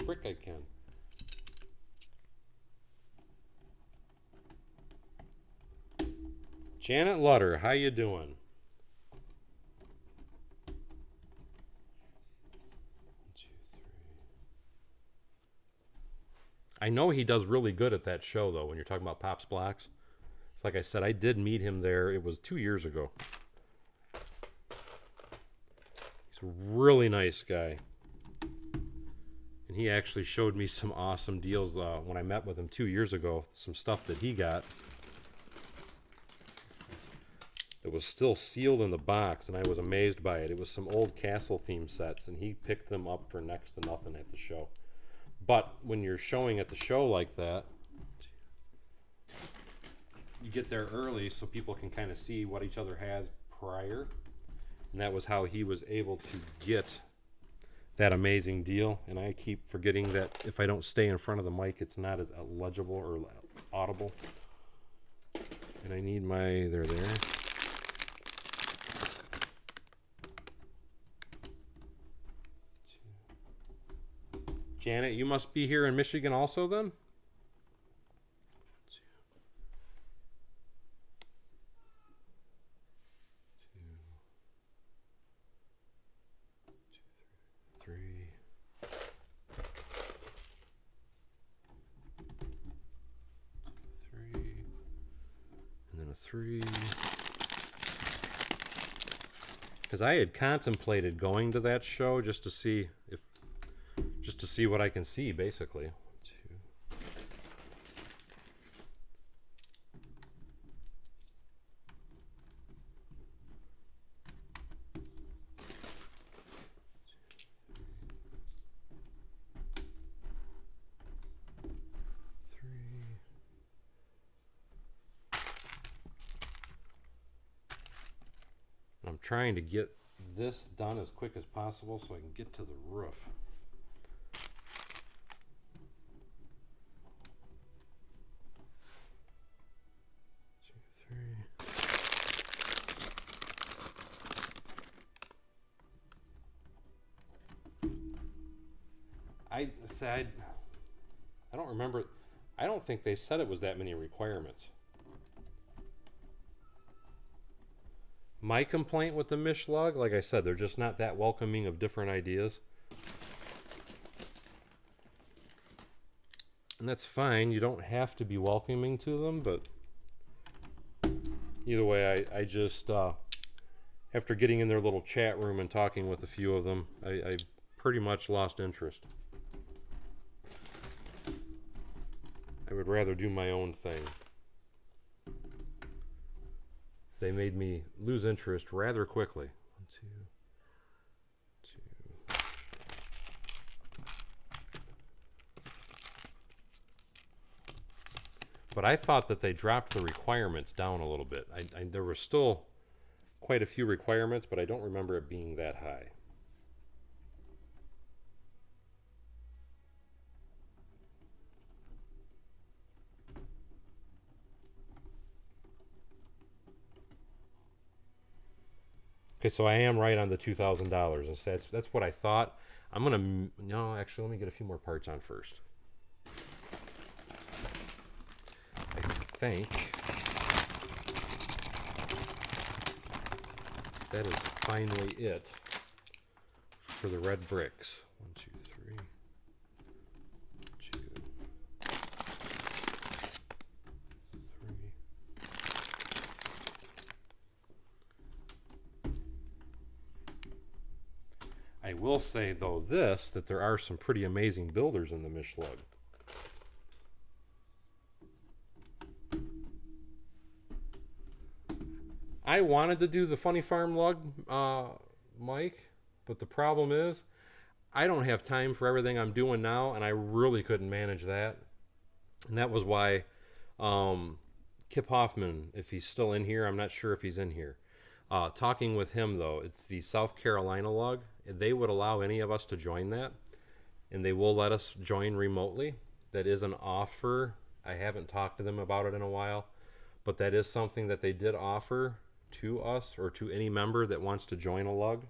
Janet Lutter, how you doing? I know he does really good at that show, though, when you're talking about Pops Blocks. It's like I said, I did meet him there. It was 2 years ago. He's a really nice guy. And he actually showed me some awesome deals when I met with him 2 years ago. Some stuff that he got. It was still sealed in the box, and I was amazed by it. It was some old castle theme sets, and he picked them up for next to nothing at the show. But when you're showing at the show like that, you get there early so people can kind of see what each other has prior. And that was how he was able to get that amazing deal. And I keep forgetting that if I don't stay in front of the mic, it's not as legible or audible. And I need my, there. Janet, you must be here in Michigan also then? Three. And then a 3. Because I had contemplated going to that show just to see what I can see, basically. 1, 2. 3. I'm trying to get this done as quick as possible so I can get to the roof. 2, 3. I don't remember. I don't think they said it was that many requirements. My complaint with the Mishlug, like I said, they're just not that welcoming of different ideas. And that's fine. You don't have to be welcoming to them, but either way, I just, after getting in their little chat room and talking with a few of them, I pretty much lost interest. I would rather do my own thing. They made me lose interest rather quickly. 1, 2, 2. But I thought that they dropped the requirements down a little bit. There were still quite a few requirements, but I don't remember it being that high. Okay, so I am right on the $2,000. That's what I thought. I'm gonna, no, actually, let me get a few more parts on first. I think that is finally it for the red bricks. 1, 2, 3. 2, 3. I will say, though, that there are some pretty amazing builders in the Mishlug. I wanted to do the Funny Farm lug, Mike, but the problem is I don't have time for everything I'm doing now, and I really couldn't manage that. And that was why Kip Hoffman, if he's still in here, I'm not sure if he's in here. Talking with him, though, it's the South Carolina lug. They would allow any of us to join that, and they will let us join remotely. That is an offer. I haven't talked to them about it in a while, but that is something that they did offer to us or to any member that wants to join a lug.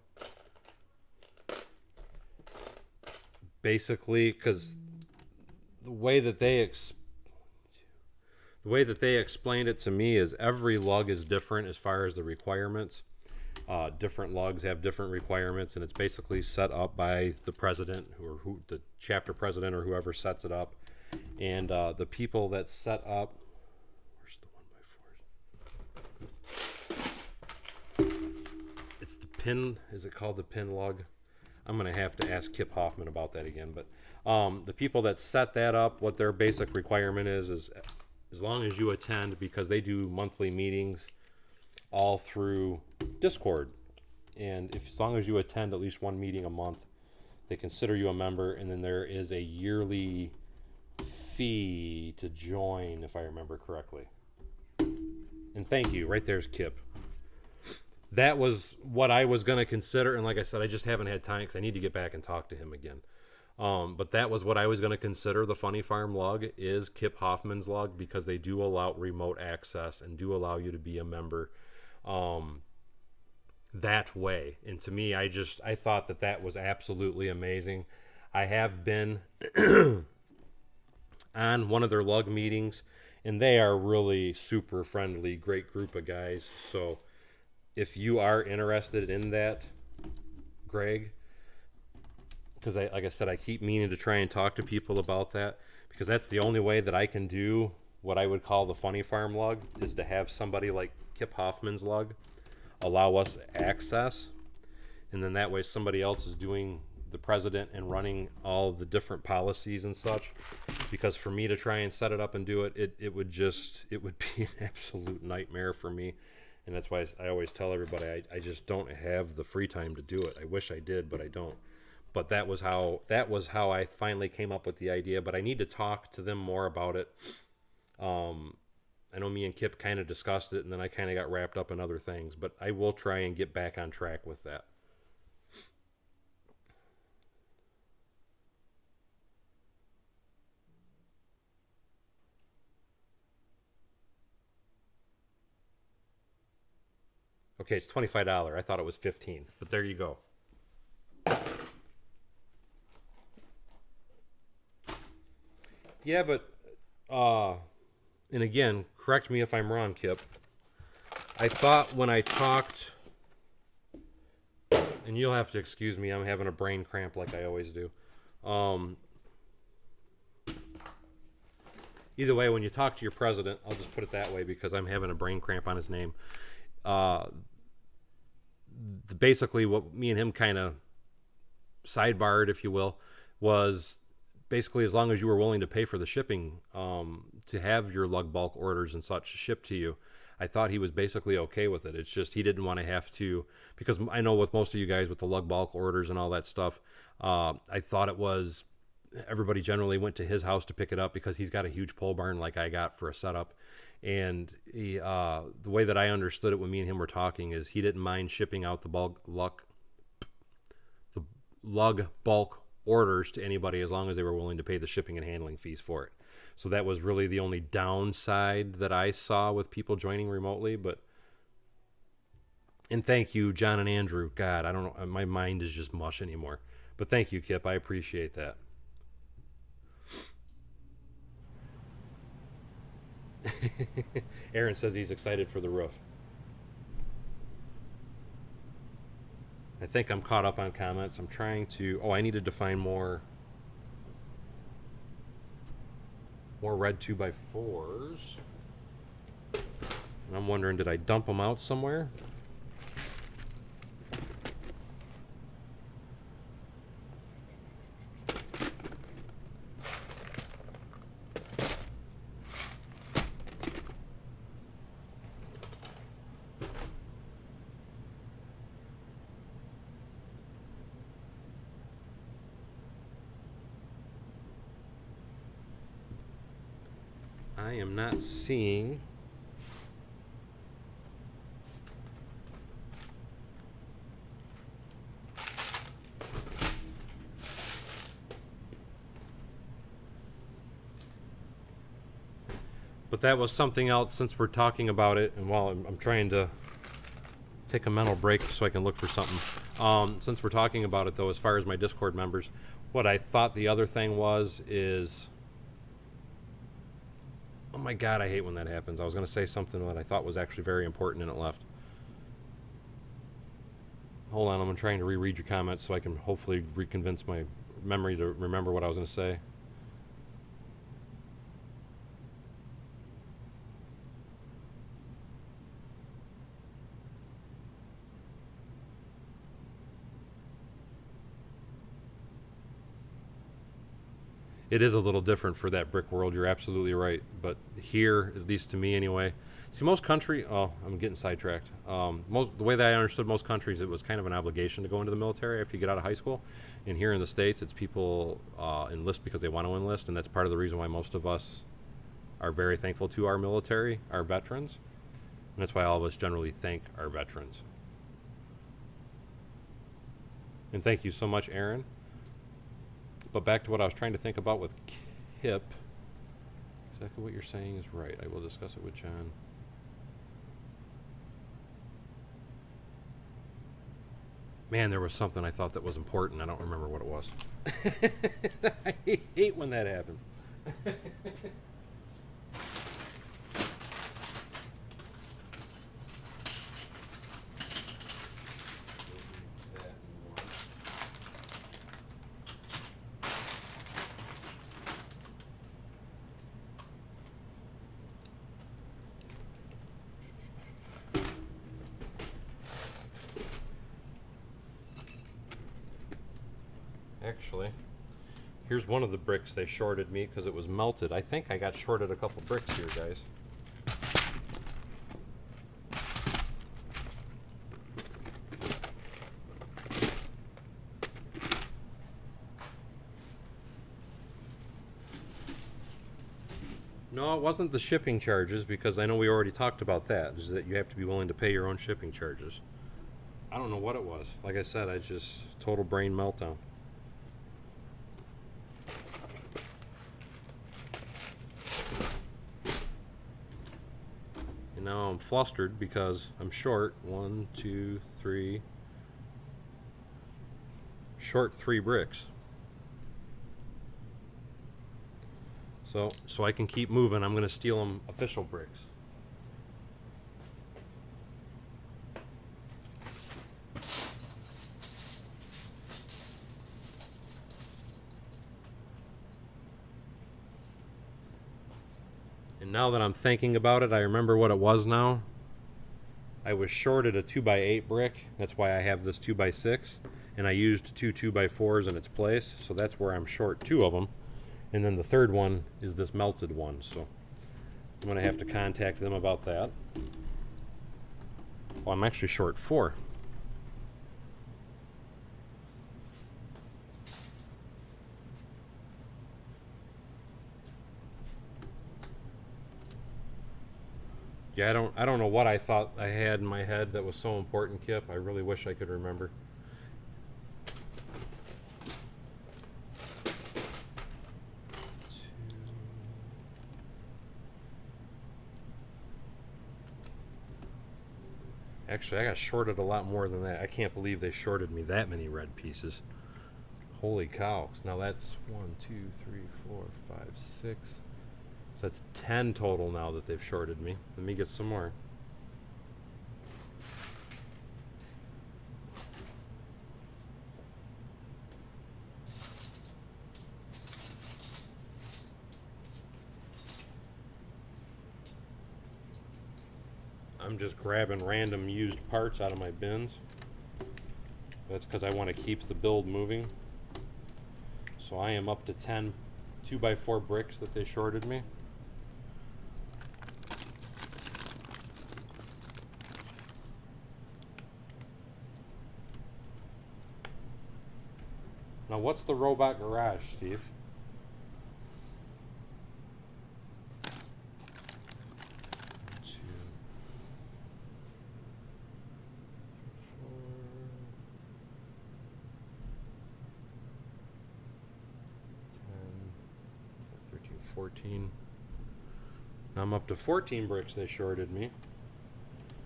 Basically, because the way that they explained it to me is every lug is different as far as the requirements. Different lugs have different requirements, and it's basically set up by the president the chapter president or whoever sets it up. And the people that set up, where's the 1x4? It's the pin. Is it called the pin lug? I'm gonna have to ask Kip Hoffman about that again. But the people that set that up, what their basic requirement is as long as you attend, because they do monthly meetings all through Discord, and as long as you attend at least one meeting a month, they consider you a member, and then there is a yearly fee to join, if I remember correctly. And thank you, right there's Kip. That was what I was going to consider, and like I said, I just haven't had time because I need to get back and talk to him again. But that was what I was going to consider. The Funny Farm lug is Kip Hoffman's lug, because they do allow remote access and do allow you to be a member that way. And to me, I thought that was absolutely amazing. I have been on one of their lug meetings, and they are really super friendly, great group of guys. So if you are interested in that, Greg, because like I said, I keep meaning to try and talk to people about that, because that's the only way that I can do what I would call the Funny Farm lug, is to have somebody like Kip Hoffman's lug allow us access, and then that way somebody else is doing the president and running all the different policies and such. Because for me to try and set it up and do it, it would be an absolute nightmare for me. And that's why I always tell everybody I just don't have the free time to do it. I wish I did, but I don't. But that was how I finally came up with the idea. But I need to talk to them more about it. I know me and Kip kind of discussed it, and then I kind of got wrapped up in other things. But I will try and get back on track with that. Okay, it's $25. I thought it was $15, but there you go. Yeah, but and again, correct me if I'm wrong, Kip. I thought when I talked, and you'll have to excuse me, I'm having a brain cramp like I always do. Either way, when you talk to your president, I'll just put it that way because I'm having a brain cramp on his name. Basically what me and him kind of sidebarred, if you will, was basically as long as you were willing to pay for the shipping to have your lug bulk orders and such shipped to you, I thought he was basically okay with it. It's just he didn't want to have to, because I know with most of you guys with the lug bulk orders and all that stuff, I thought it was everybody generally went to his house to pick it up because he's got a huge pole barn like I got for a setup. And he, the way that I understood it when me and him were talking is he didn't mind shipping out the lug bulk orders to anybody as long as they were willing to pay the shipping and handling fees for it. So that was really the only downside that I saw with people joining remotely. And thank you, John and Andrew. God, I don't know, my mind is just mush anymore. But thank you, Kip. I appreciate that. Aaron says he's excited for the roof. I think I'm caught up on comments. I'm trying to... Oh, I needed to find more red 2x4s. And I'm wondering, did I dump them out somewhere? I am not seeing. But that was something else since we're talking about it, and while I'm trying to take a mental break so I can look for something. Since we're talking about it, though, as far as my Discord members, what I thought the other thing is... Oh my God, I hate when that happens. I was going to say something that I thought was actually very important and it left. Hold on, I'm trying to reread your comments so I can hopefully reconvince my memory to remember what I was going to say. It is a little different for that brick world. You're absolutely right. But here, at least to me anyway, see most I'm getting sidetracked. The way that I understood most countries, it was kind of an obligation to go into the military after you get out of high school. And here in the States, it's people enlist because they want to enlist, and that's part of the reason why most of us are very thankful to our military, our veterans. And that's why all of us generally thank our veterans. And thank you so much, Aaron. But back to what I was trying to think about with Kip. Exactly what you're saying is right. I will discuss it with John. Man, there was something I thought that was important. I don't remember what it was. I hate when that happens. Actually, here's one of the bricks they shorted me because it was melted. I think I got shorted a couple bricks here, guys. No, it wasn't the shipping charges, because I know we already talked about that, is that you have to be willing to pay your own shipping charges. I don't know what it was. Like I said, I just total brain meltdown. Now I'm flustered because I'm short 1, 2, 3, short 3 bricks. So I can keep moving, I'm going to steal them official bricks. And now that I'm thinking about it, I remember what it was now. I was shorted a 2x8 brick. That's why I have this 2x6. And I used 2 2x4s in its place. So that's where I'm short 2 of them. And then the third one is this melted one. So I'm going to have to contact them about that. Well, I'm actually short 4. Yeah, I don't know what I thought I had in my head that was so important, Kip. I really wish I could remember. Actually, I got shorted a lot more than that. I can't believe they shorted me that many red pieces. Holy cow. Now that's 1, 2, 3, 4, 5, 6. So that's 10 total now that they've shorted me. Let me get some more. I'm just grabbing random used parts out of my bins. That's because I want to keep the build moving. So I am up to 10 2x4 bricks that they shorted me. Now, what's the robot garage, Steve? Now I'm up to 14 bricks they shorted me.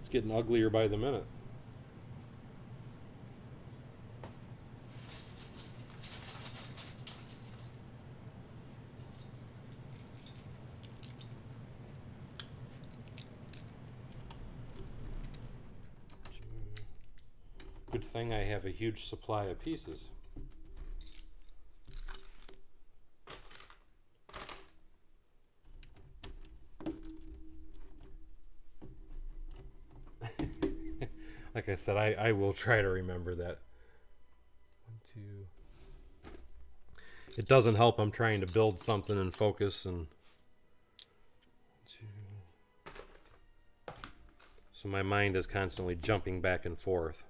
It's getting uglier by the minute. Good thing I have a huge supply of pieces. Like I said, I will try to remember that. 1, 2. It doesn't help. I'm trying to build something and focus, and so my mind is constantly jumping back and forth.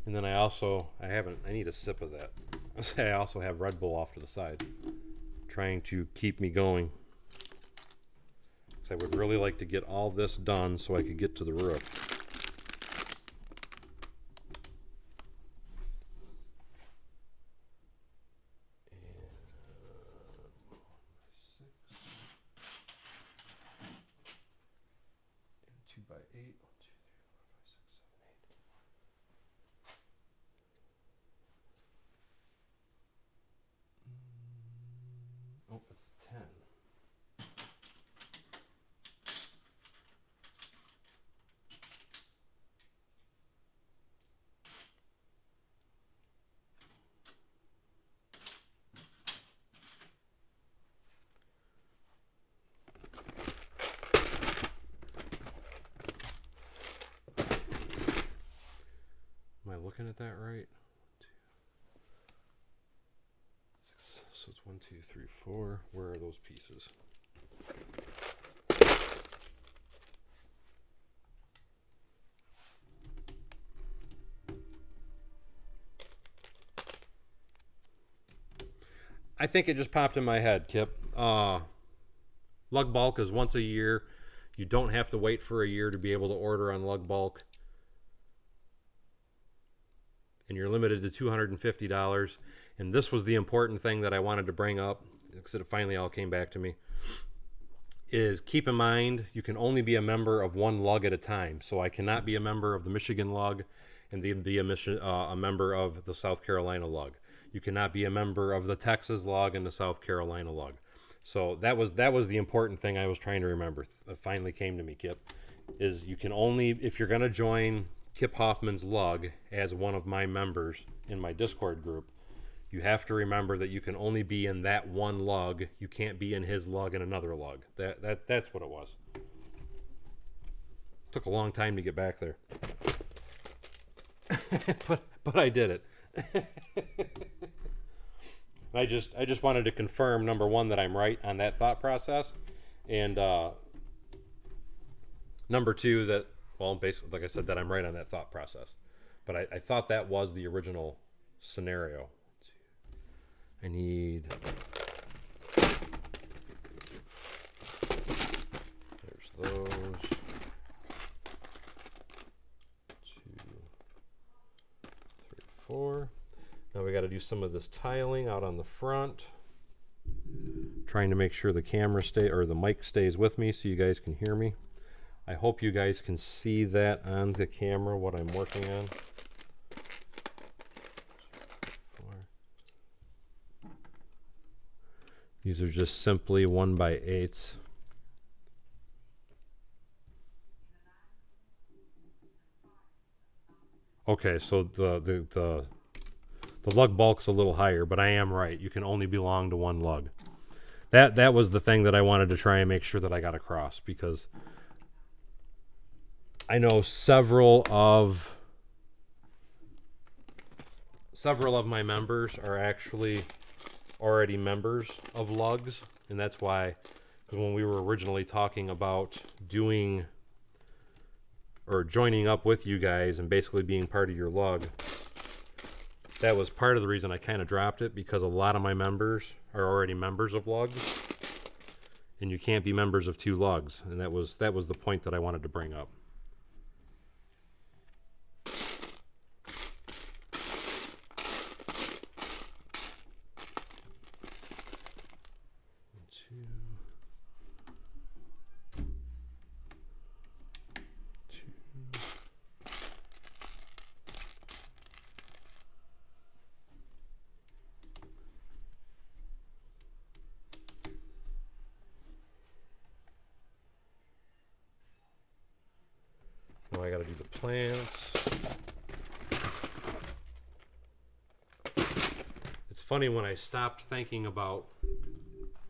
And then I need a sip of that. I also have Red Bull off to the side, trying to keep me going. I would really like to get all this done so I could get to the roof. Looking at that right? So it's 1, 2, 3, 4. Where are those pieces? I think it just popped in my head, Kip. Lug bulk is once a year. You don't have to wait for a year to be able to order on lug bulk. And you're limited to $250. And this was the important thing that I wanted to bring up, because it finally all came back to me, is keep in mind you can only be a member of one lug at a time. So I cannot be a member of the Michigan lug and then be a member of the South Carolina lug. You cannot be a member of the Texas lug and the South Carolina lug. So that was the important thing I was trying to remember. It finally came to me, Kip, is you can only, if you're going to join Kip Hoffman's lug as one of my members in my Discord group, you have to remember that you can only be in that one lug. You can't be in his lug and another lug. That's what it was. Took a long time to get back there. but I did it. I just wanted to confirm, number one, that I'm right on that thought process, and number two, that, well, basically, like I said, that I'm right on that thought process. But I thought that was the original scenario. I need... There's those. 2, 3, 4. Now we got to do some of this tiling out on the front. Trying to make sure the camera or the mic stays with me so you guys can hear me. I hope you guys can see that on the camera, what I'm working on. 4. These are just simply 1x8s. Okay, so the lug bulk's a little higher, but I am right. You can only belong to one lug. That was the thing that I wanted to try and make sure that I got across, because I know several of my members are actually already members of lugs, and that's why, because when we were originally talking about doing or joining up with you guys and basically being part of your lug, that was part of the reason I kind of dropped it, because a lot of my members are already members of lugs, and you can't be members of two lugs, and that was the point that I wanted to bring up. Now I got to do the plants. It's funny, when I stopped thinking about,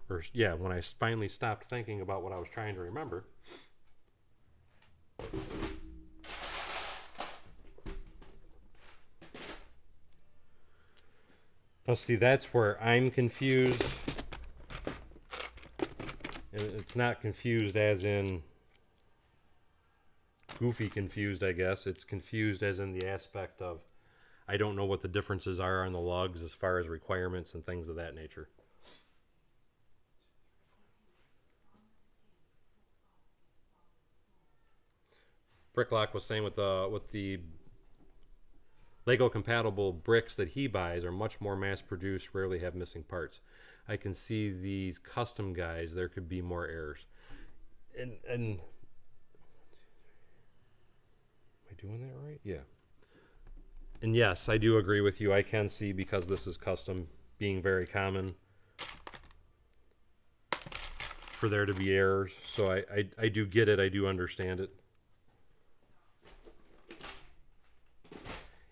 when I finally stopped thinking about what I was trying to remember, Now see, that's where I'm confused. And it's not confused as in goofy confused, I guess. It's confused as in the aspect of I don't know what the differences are on the lugs as far as requirements and things of that nature. Bricklock was saying with the Lego compatible bricks that he buys are much more mass produced, rarely have missing parts. I can see these custom guys, there could be more errors. And am I doing that right? Yeah. And yes, I do agree with you. I can see, because this is custom, being very common for there to be errors. So I do get it. I do understand it.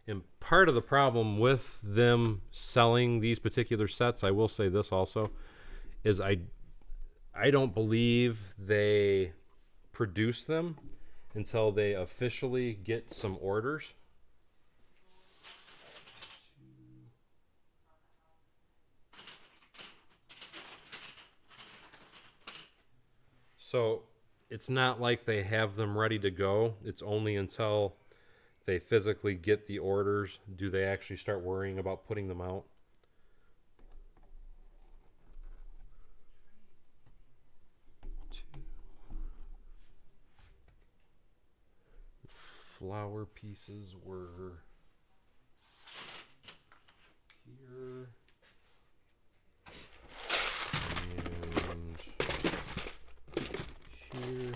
And part of the problem with them selling these particular sets, I will say this also, is I don't believe they produce them until they officially get some orders. So it's not like they have them ready to go. It's only until they physically get the orders do they actually start worrying about putting them out. Flower pieces were here. And here.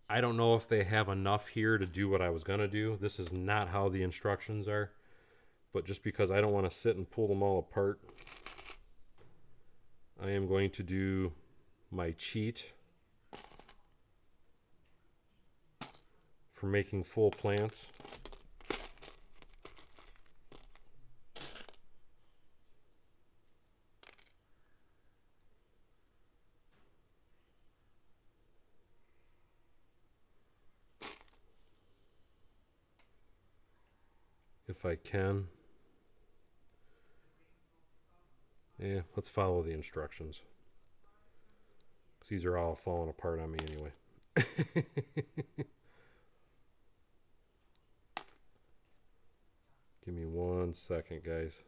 I don't know if they have enough here to do what I was going to do. This is not how the instructions are. But just because I don't want to sit and pull them all apart, I am going to do my cheat for making full plants. If I can. Yeah, let's follow the instructions. 'Cause these are all falling apart on me anyway. Give me 1 second, guys.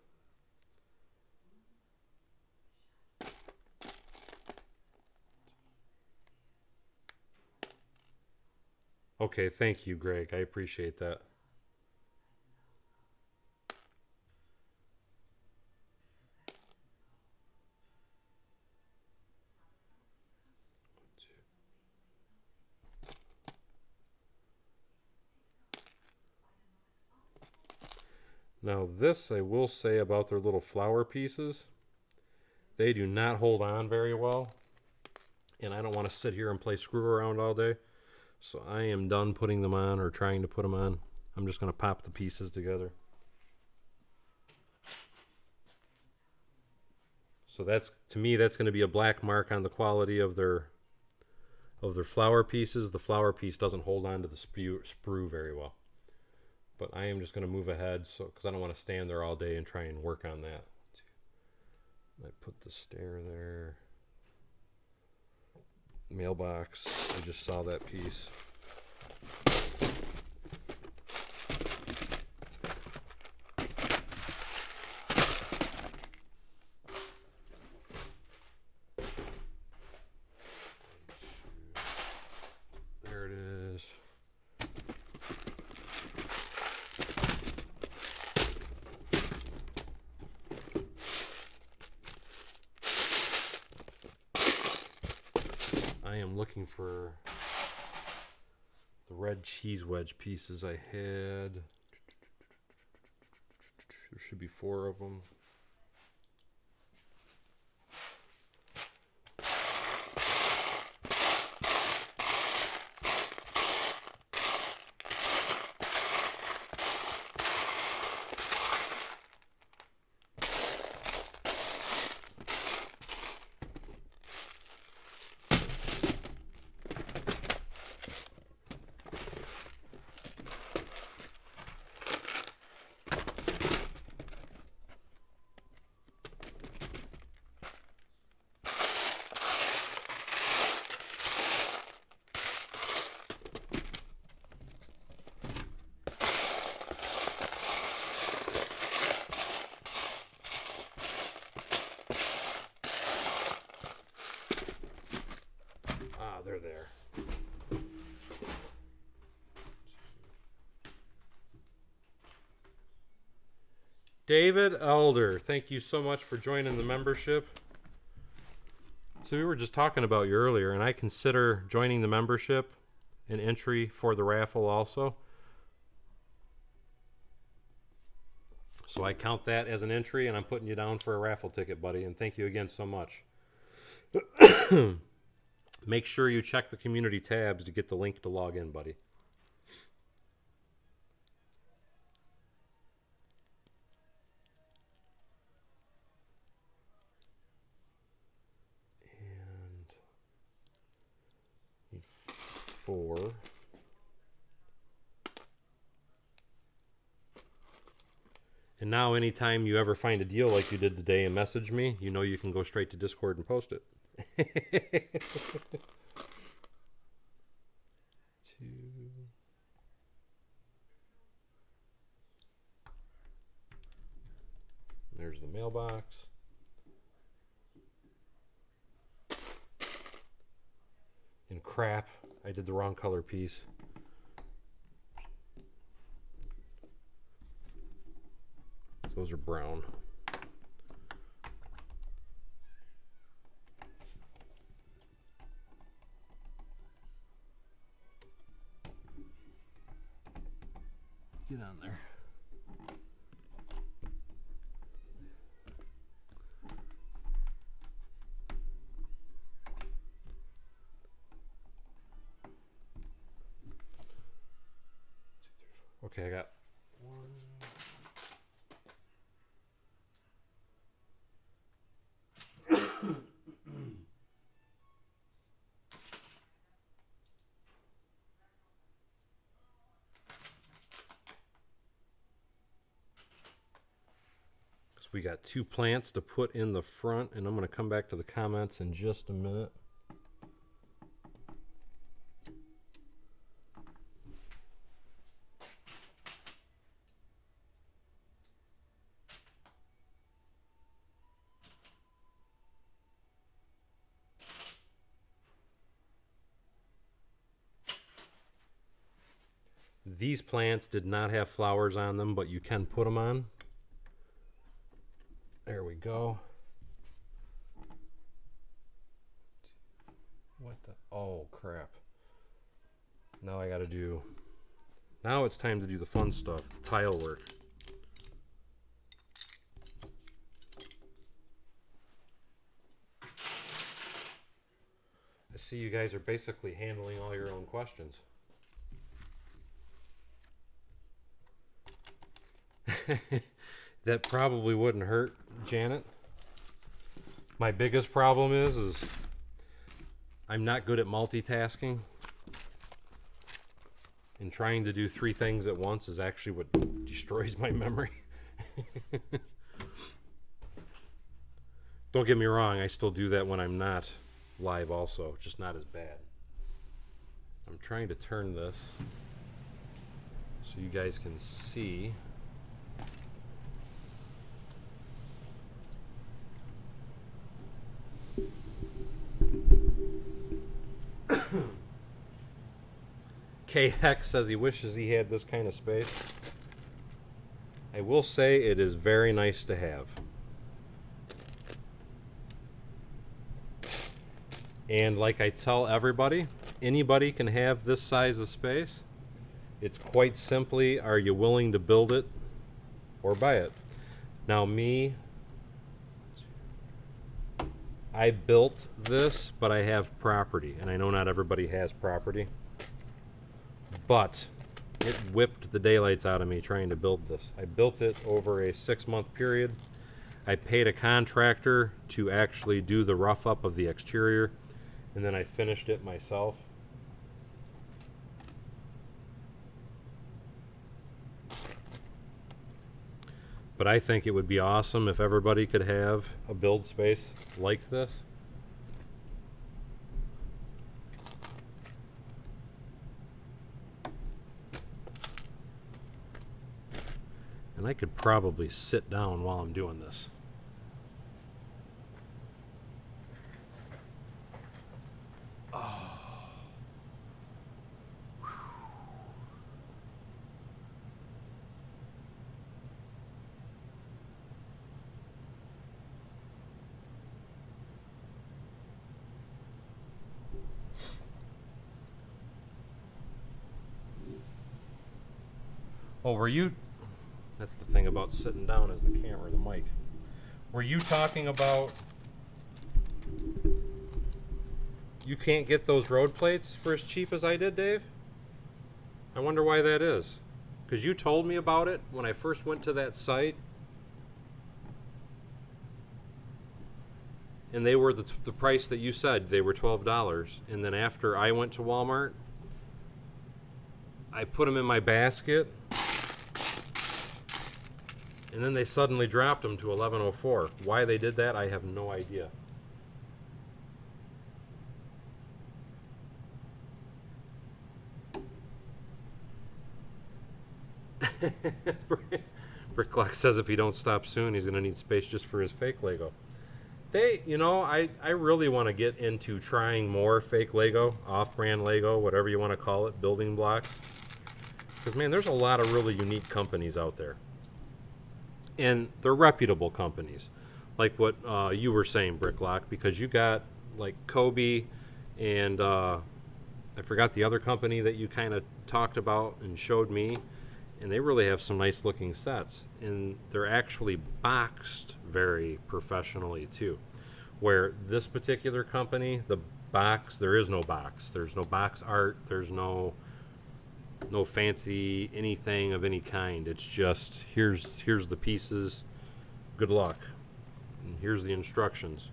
Okay, thank you, Greg. I appreciate that. Now this I will say about their little flower pieces. They do not hold on very well. And I don't want to sit here and play screw around all day. So I am done putting them on or trying to put them on. I'm just going to pop the pieces together. So that's, to me, that's going to be a black mark on the quality of their flower pieces. The flower piece doesn't hold on to the sprue very well. But I am just going to move ahead because I don't want to stand there all day and try and work on that. I put the stair there. Mailbox. I just saw that piece. There it is. I am looking for the red cheese wedge pieces I had. There should be 4 of them. David Elder, thank you so much for joining the membership. So we were just talking about you earlier, and I consider joining the membership an entry for the raffle also. So I count that as an entry, and I'm putting you down for a raffle ticket, buddy, and thank you again so much. Make sure you check the community tabs to get the link to log in, buddy. And need 4. And now anytime you ever find a deal like you did today and message me, you know you can go straight to Discord and post it. 2. There's the mailbox. And crap, I did the wrong color piece. Those are brown. Get on there. Okay, I got 1. We got 2 plants to put in the front, and I'm going to come back to the comments in just a minute. These plants did not have flowers on them, but you can put them on. There we go. What the? Oh, crap. Now I got to do... Now it's time to do the fun stuff, tile work. I see you guys are basically handling all your own questions. That probably wouldn't hurt, Janet. My biggest problem is I'm not good at multitasking. And trying to do 3 things at once is actually what destroys my memory. Don't get me wrong, I still do that when I'm not live also, just not as bad. I'm trying to turn this so you guys can see. KX says he wishes he had this kind of space. I will say it is very nice to have. And like I tell everybody, anybody can have this size of space. It's quite simply, are you willing to build it or buy it? Now me, I built this, but I have property, and I know not everybody has property. But it whipped the daylights out of me trying to build this. I built it over a 6-month period. I paid a contractor to actually do the rough up of the exterior, and then I finished it myself. But I think it would be awesome if everybody could have a build space like this. And I could probably sit down while I'm doing this. Oh. Whew. Oh, were you? That's the thing about sitting down as the camera, the mic. Were you talking about? You can't get those road plates for as cheap as I did, Dave? I wonder why that is. Because you told me about it when I first went to that site. And they were the price that you said. They were $12. And then after I went to Walmart, I put them in my basket. And then they suddenly dropped them to $11.04. Why they did that, I have no idea. Bricklock says if he don't stop soon, he's going to need space just for his fake Lego. I really want to get into trying more fake Lego, off-brand Lego, whatever you want to call it, building blocks. Because, man, there's a lot of really unique companies out there. And they're reputable companies. Like what you were saying, Bricklock, because you got, like, Kobe and I forgot the other company that you kind of talked about and showed me. And they really have some nice looking sets, and they're actually boxed very professionally too. Where this particular company, the box, there is no box. There's no box art. There's no fancy anything of any kind. It's just here's the pieces. Good luck. And here's the instructions.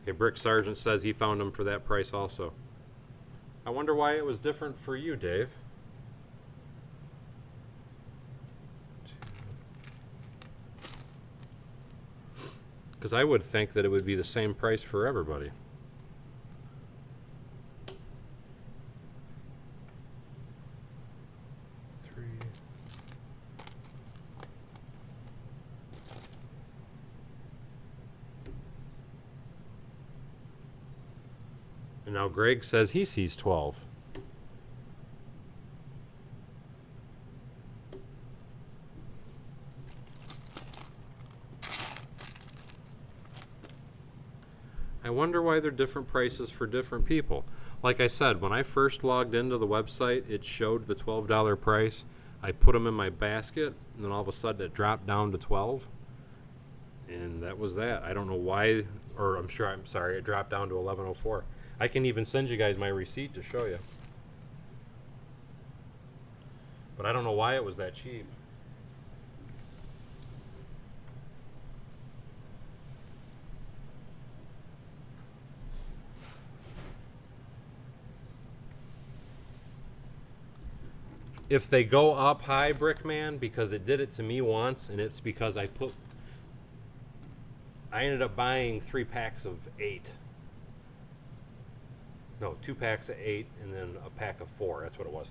Okay, Brick Sergeant says he found them for that price also. I wonder why it was different for you, Dave. Because I would think that it would be the same price for everybody. And now Greg says he sees 12. I wonder why they're different prices for different people. Like I said, when I first logged into the website, it showed the $12 price. I put them in my basket, and then all of a sudden it dropped down to 12. And that was that. I don't know why, or I'm sorry, it dropped down to 11.04. I can even send you guys my receipt to show you. But I don't know why it was that cheap. If they go up high, Brickman, because it did it to me once, and it's because I ended up buying 3 packs of 8. No, 2 packs of 8 and then a pack of 4. That's what it was.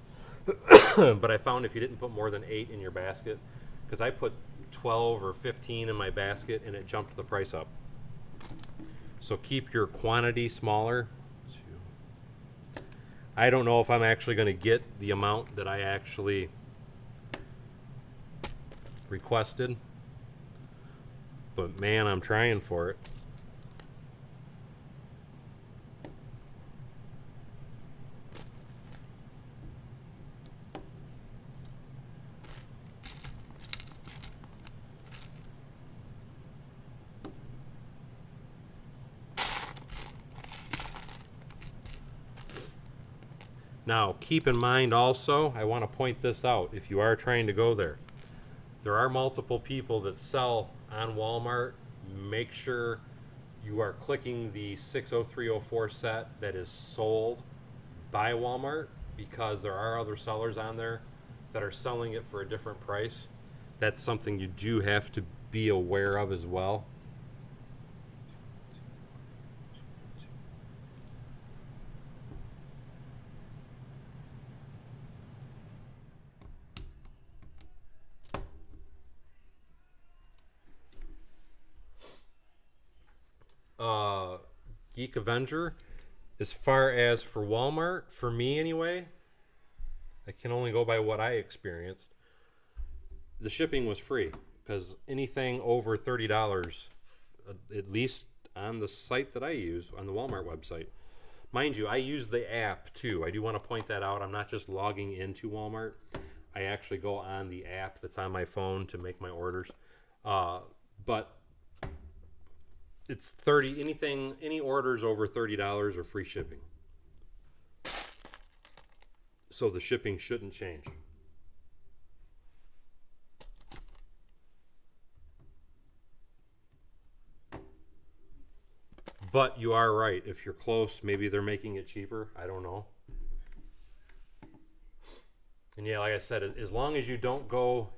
But I found if you didn't put more than 8 in your basket, because I put 12 or 15 in my basket and it jumped the price up. So keep your quantity smaller. I don't know if I'm actually going to get the amount that I actually requested, but man, I'm trying for it. Now, keep in mind also, I want to point this out, if you are trying to go there, there are multiple people that sell on Walmart. Make sure you are clicking the 60304 set that is sold by Walmart, because there are other sellers on there that are selling it for a different price. That's something you do have to be aware of as well. Geek Avenger, as far as for Walmart, for me anyway, I can only go by what I experienced. The shipping was free, because anything over $30, at least on the site that I use, on the Walmart website, Mind you, I use the app too. I do want to point that out. I'm not just logging into Walmart. I actually go on the app that's on my phone to make my orders. But it's 30, any orders over $30 are free shipping. So the shipping shouldn't change. But you are right. If you're close, maybe they're making it cheaper. I don't know. And yeah, like I said, as long as you don't go,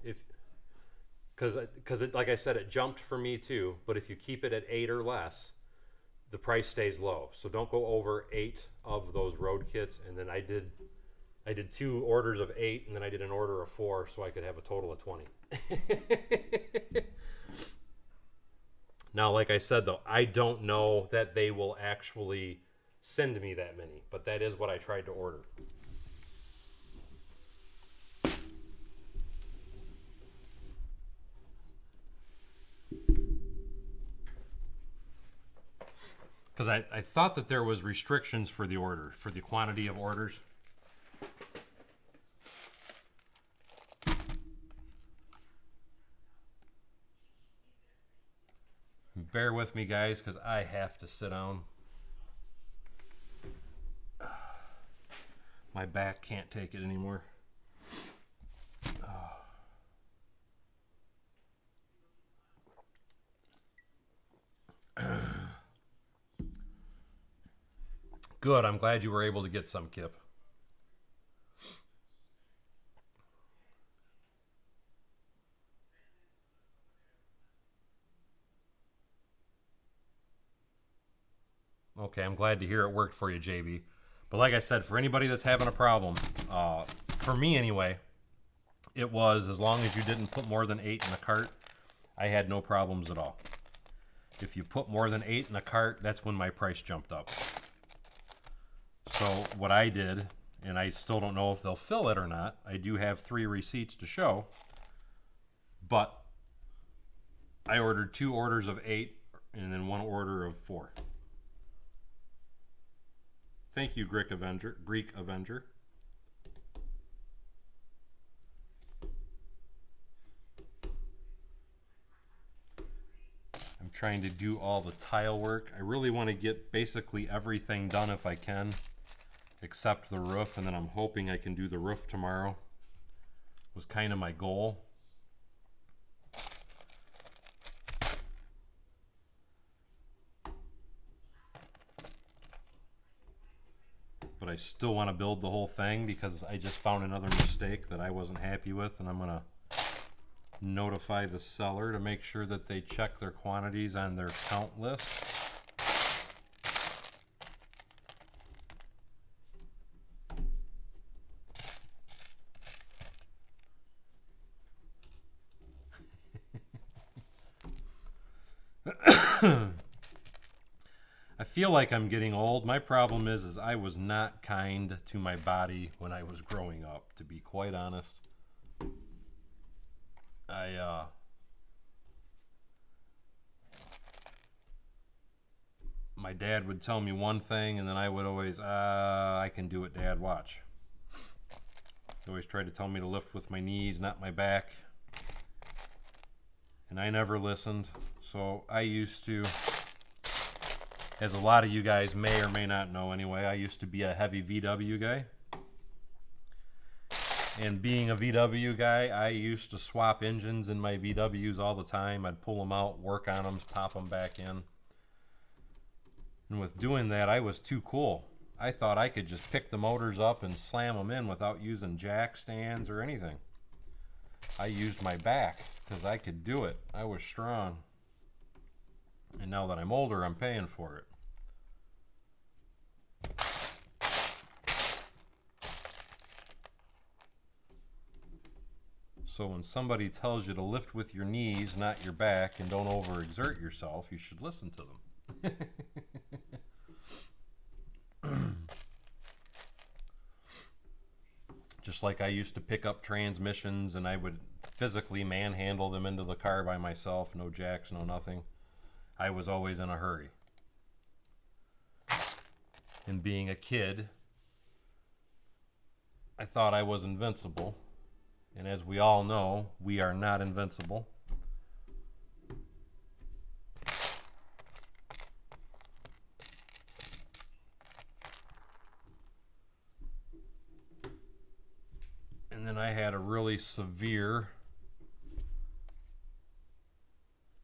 because like I said, it jumped for me too. But if you keep it at 8 or less, the price stays low. So don't go over 8 of those road kits. And then I did 2 orders of 8, and then I did an order of 4, so I could have a total of 20. Now, like I said, though, I don't know that they will actually send me that many, but that is what I tried to order. Because I thought that there was restrictions for the order, for the quantity of orders. Bear with me, guys, because I have to sit down. My back can't take it anymore. Good, I'm glad you were able to get some, Kip. Okay, I'm glad to hear it worked for you, JB. But like I said, for anybody that's having a problem, for me anyway, it was as long as you didn't put more than 8 in a cart, I had no problems at all. If you put more than 8 in a cart, that's when my price jumped up. So what I did, and I still don't know if they'll fill it or not, I do have 3 receipts to show, but I ordered 2 orders of 8 and then 1 order of 4. Thank you, Greek Avenger. I'm trying to do all the tile work. I really want to get basically everything done if I can, except the roof, and then I'm hoping I can do the roof tomorrow. Was kind of my goal. But I still want to build the whole thing because I just found another mistake that I wasn't happy with, and I'm going to notify the seller to make sure that they check their quantities on their count list. I feel like I'm getting old. My problem is I was not kind to my body when I was growing up, to be quite honest. My dad would tell me one thing, and then I would always, I can do it, Dad, watch. He always tried to tell me to lift with my knees, not my back. And I never listened. So I used to, as a lot of you guys may or may not know anyway, I used to be a heavy VW guy. And being a VW guy, I used to swap engines in my VWs all the time. I'd pull them out, work on them, pop them back in. And with doing that, I was too cool. I thought I could just pick the motors up and slam them in without using jack stands or anything. I used my back because I could do it. I was strong. And now that I'm older, I'm paying for it. So when somebody tells you to lift with your knees, not your back, and don't overexert yourself, you should listen to them. Just like I used to pick up transmissions and I would physically manhandle them into the car by myself, no jacks, no nothing. I was always in a hurry. And being a kid, I thought I was invincible. And as we all know, we are not invincible. And then I had a really severe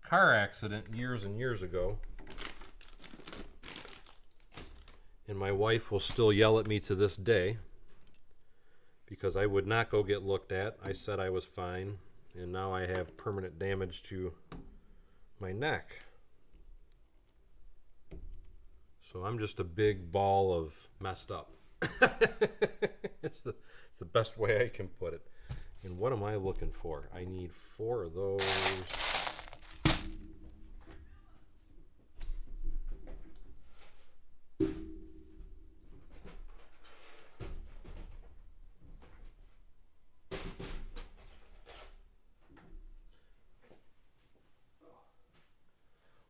car accident years and years ago. And my wife will still yell at me to this day because I would not go get looked at. I said I was fine, and now I have permanent damage to my neck. So I'm just a big ball of messed up. It's the best way I can put it. And what am I looking for? I need 4 of those.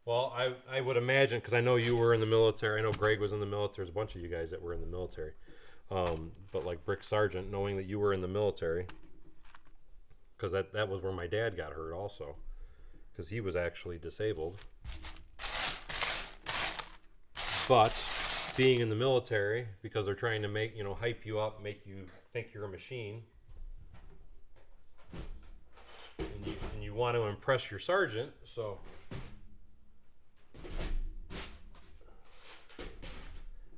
Well, I would imagine, because I know you were in the military. I know Greg was in the military. There's a bunch of you guys that were in the military. But like Brick Sergeant, knowing that you were in the military, because that was where my dad got hurt also, because he was actually disabled. But being in the military, because they're trying to make, hype you up, make you think you're a machine, and you want to impress your sergeant, so...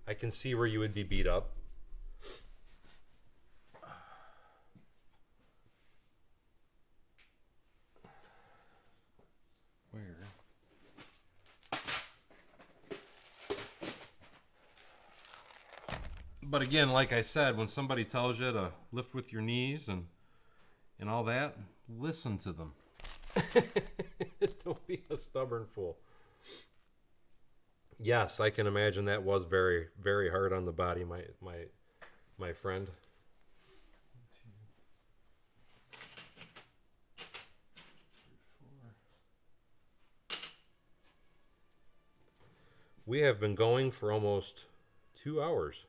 I can see where you would be beat up. Where? But again, like I said, when somebody tells you to lift with your knees and all that, listen to them. Don't be a stubborn fool. Yes, I can imagine that was very, very hard on the body, my friend. We have been going for almost 2 hours.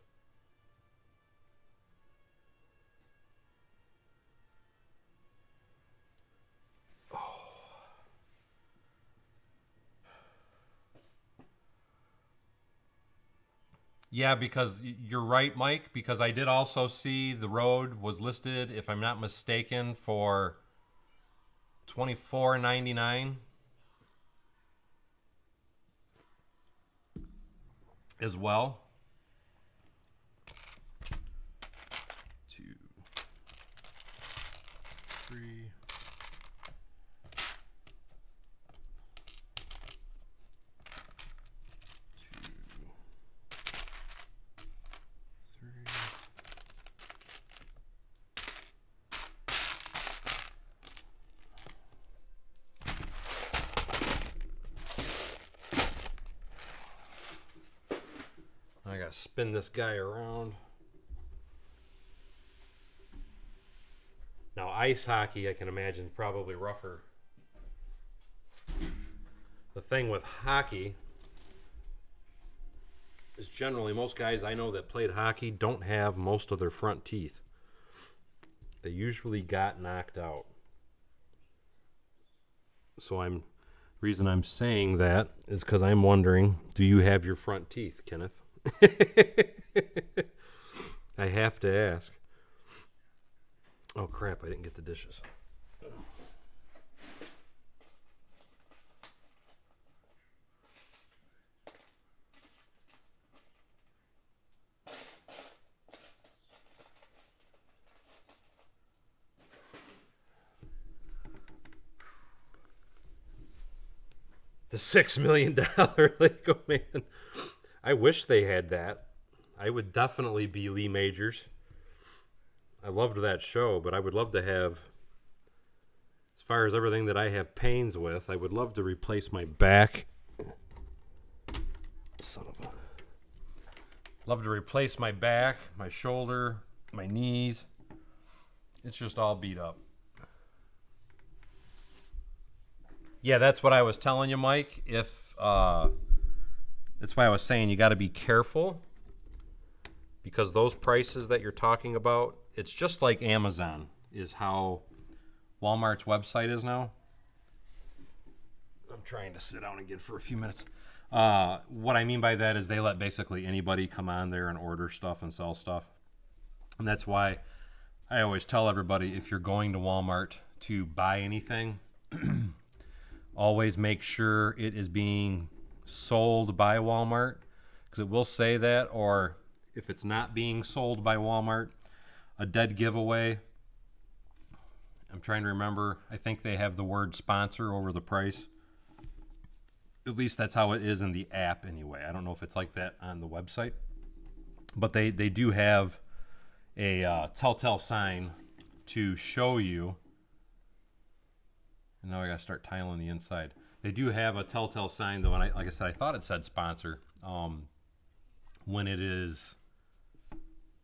Yeah, because you're right, Mike, because I did also see the road was listed, if I'm not mistaken, for $24.99 as well. 2, 3. 3. I gotta spin this guy around. Now, ice hockey, I can imagine, is probably rougher. The thing with hockey is generally most guys I know that played hockey don't have most of their front teeth. They usually got knocked out. So reason I'm saying that is because I'm wondering, do you have your front teeth, Kenneth? I have to ask. Oh crap, I didn't get the dishes. The $6 million Lego Man. I wish they had that. I would definitely be Lee Majors. I loved that show, but I would love to have, as far as everything that I have pains with, I would love to replace my back. Son of a... Love to replace my back, my shoulder, my knees. It's just all beat up. Yeah, that's what I was telling you, Mike. That's why I was saying you got to be careful because those prices that you're talking about, it's just like Amazon is how Walmart's website is now. I'm trying to sit down again for a few minutes. What I mean by that is they let basically anybody come on there and order stuff and sell stuff. And that's why I always tell everybody, if you're going to Walmart to buy anything, always make sure it is being sold by Walmart, because it will say that. Or if it's not being sold by Walmart, a dead giveaway. I'm trying to remember. I think they have the word sponsor over the price. At least that's how it is in the app anyway. I don't know if it's like that on the website. But they do have a telltale sign to show you. And now I got to start tiling the inside. They do have a telltale sign, though, and like I said, I thought it said sponsor. When it is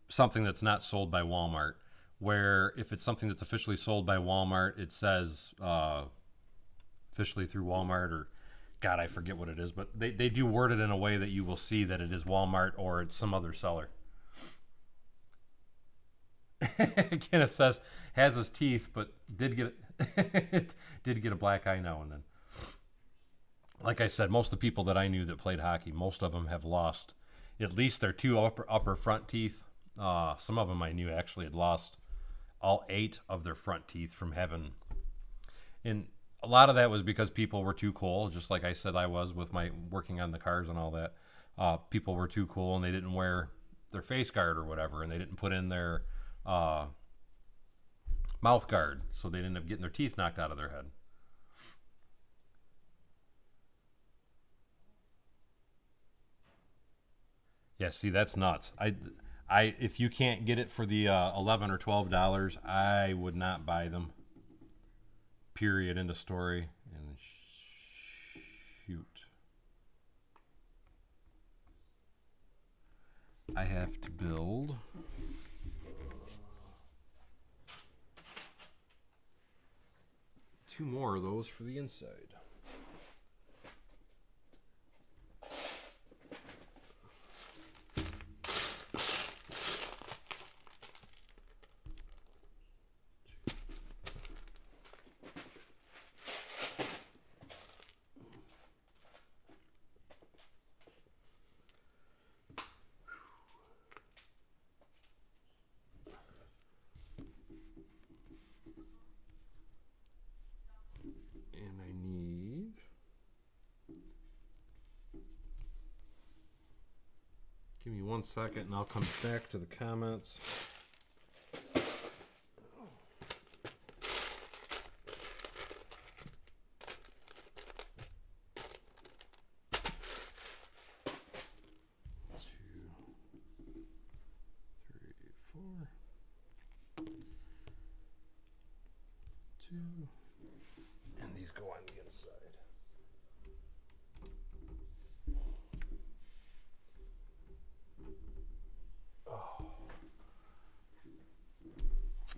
something that's not sold by Walmart, where if it's something that's officially sold by Walmart, it says officially through Walmart, or God, I forget what it is, but they do word it in a way that you will see that it is Walmart or it's some other seller. Again, it says has his teeth, but did get a black eye now and then. Like I said, most of the people that I knew that played hockey, most of them have lost at least their two upper front teeth. Some of them I knew actually had lost all 8 of their front teeth from having. And a lot of that was because people were too cool, just like I said I was with my working on the cars and all that. People were too cool and they didn't wear their face guard or whatever, and they didn't put in their mouth guard, so they ended up getting their teeth knocked out of their head. Yeah, see, that's nuts. I if you can't get it for the $11 or $12, I would not buy them. Period. End of story. And shoot, I have to build 2 more of those for the inside. Give me 1 second and I'll come back to the comments. And these go on the inside.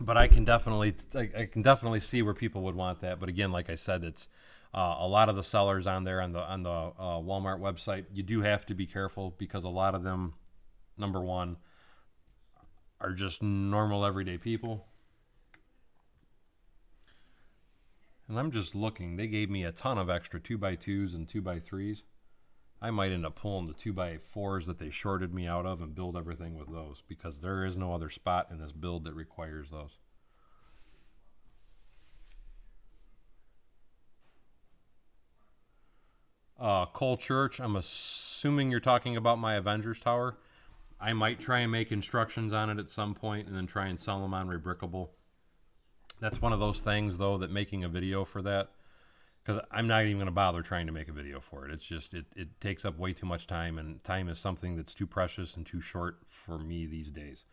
But I can definitely see where people would want that. But again, like I said, it's a lot of the sellers on there on the Walmart website. You do have to be careful because a lot of them, number one, are just normal everyday people. And I'm just looking. They gave me a ton of extra 2x2s and 2x3s. I might end up pulling the 2x4s that they shorted me out of and build everything with those, because there is no other spot in this build that requires those. Cole Church, I'm assuming you're talking about my Avengers Tower. I might try and make instructions on it at some point and then try and sell them on Rebrickable. That's one of those things, though, that making a video for that, because I'm not even going to bother trying to make a video for it. It's just, it takes up way too much time, and time is something that's too precious and too short for me these days.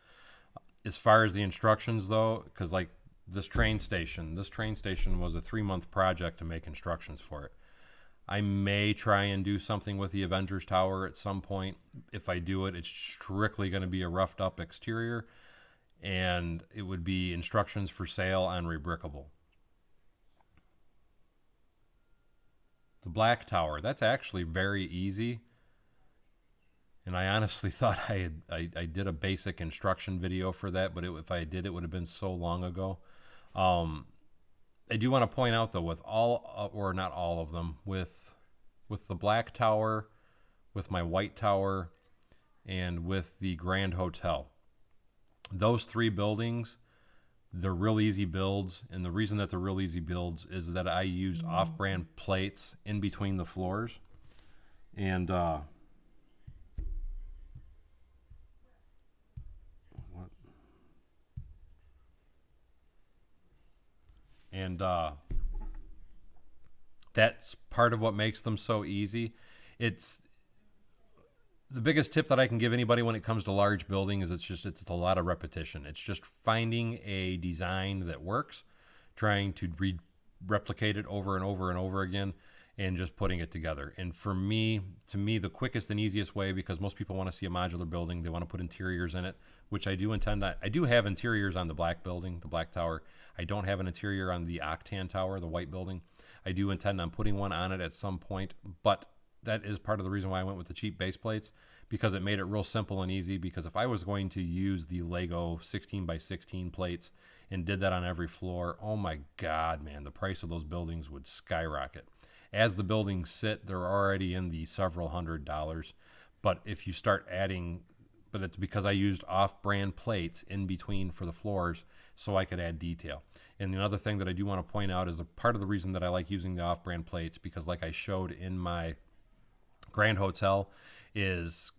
As far as the instructions, though, because like this train station was a 3-month project to make instructions for it. I may try and do something with the Avengers Tower at some point. If I do it, it's strictly going to be a roughed up exterior, and it would be instructions for sale on Rebrickable. The Black Tower, that's actually very easy. And I honestly thought I did a basic instruction video for that, but if I did, it would have been so long ago. I do want to point out though, with all, or not all of them, with the black tower, with my white tower, and with the Grand Hotel, those three buildings, they're real easy builds. And the reason that they're real easy builds is that I used off-brand plates in between the floors. And that's part of what makes them so easy. It's the biggest tip that I can give anybody when it comes to large building is it's a lot of repetition. It's just finding a design that works, trying to replicate it over and over and over again, and just putting it together. And to me, the quickest and easiest way, because most people want to see a modular building, they want to put interiors in it, which I do intend on. I do have interiors on the black building, the black tower. I don't have an interior on the Octan tower, the white building. I do intend on putting one on it at some point, but that is part of the reason why I went with the cheap base plates, because it made it real simple and easy. Because if I was going to use the Lego 16 by 16 plates and did that on every floor, oh my God, man, the price of those buildings would skyrocket. As the buildings sit, they're already in the several $100s. But if you start adding, but it's because I used off-brand plates in between for the floors so I could add detail. And another thing that I do want to point out is a part of the reason that I like using the off-brand plates, because like I showed in my Grand Hotel, is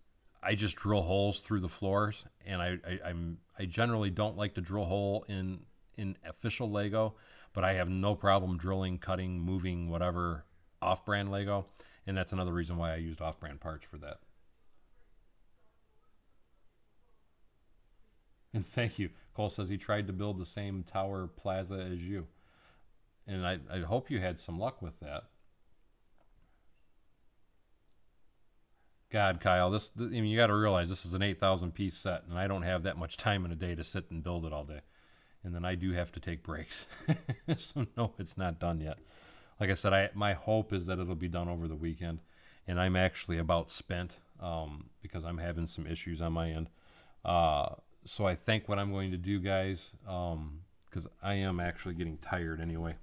I just drill holes through the floors, and I generally don't like to drill hole in official Lego, but I have no problem drilling, cutting, moving, whatever, off-brand Lego, and that's another reason why I used off-brand parts for that. And thank you. Cole says he tried to build the same tower plaza as you, and I hope you had some luck with that. God, Kyle, I mean, you got to realize this is an 8,000 piece set, and I don't have that much time in a day to sit and build it all day. And then I do have to take breaks. So no, it's not done yet. Like I said, my hope is that it'll be done over the weekend, and I'm actually about spent because I'm having some issues on my end. So I think what I'm going to do, guys, because I am actually getting tired anyway,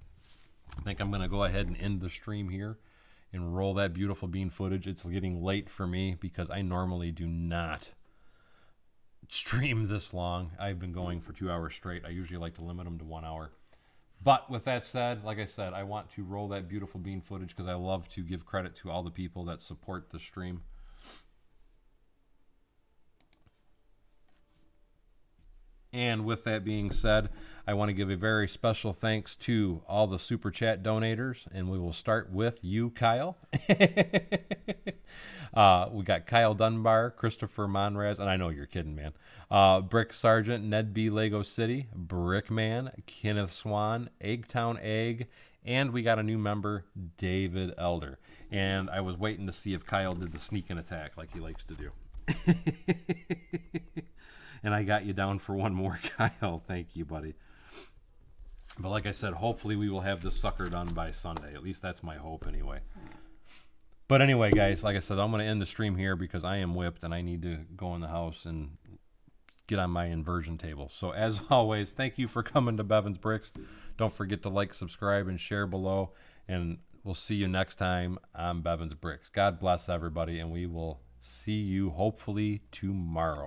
I think I'm going to go ahead and end the stream here and roll that beautiful bean footage. It's getting late for me because I normally do not stream this long. I've been going for 2 hours straight. I usually like to limit them to 1 hour. But with that said, like I said, I want to roll that beautiful bean footage because I love to give credit to all the people that support the stream. And with that being said, I want to give a very special thanks to all the Super Chat donators, and we will start with you, Kyle. We got Kyle Dunbar, Christopher Monraz, and I know you're kidding, man. Brick Sergeant, Ned B. Lego City, Brickman, Kenneth Swan, Eggtown Egg, and we got a new member, David Elder. And I was waiting to see if Kyle did the sneak and attack like he likes to do. And I got you down for one more, Kyle. Thank you, buddy. But like I said, hopefully we will have this sucker done by Sunday. At least that's my hope anyway. But anyway, guys, like I said, I'm going to end the stream here because I am whipped and I need to go in the house and get on my inversion table. So as always, thank you for coming to Bevins Bricks. Don't forget to like, subscribe, and share below. And we'll see you next time on Bevins Bricks. God bless everybody, and we will see you hopefully tomorrow.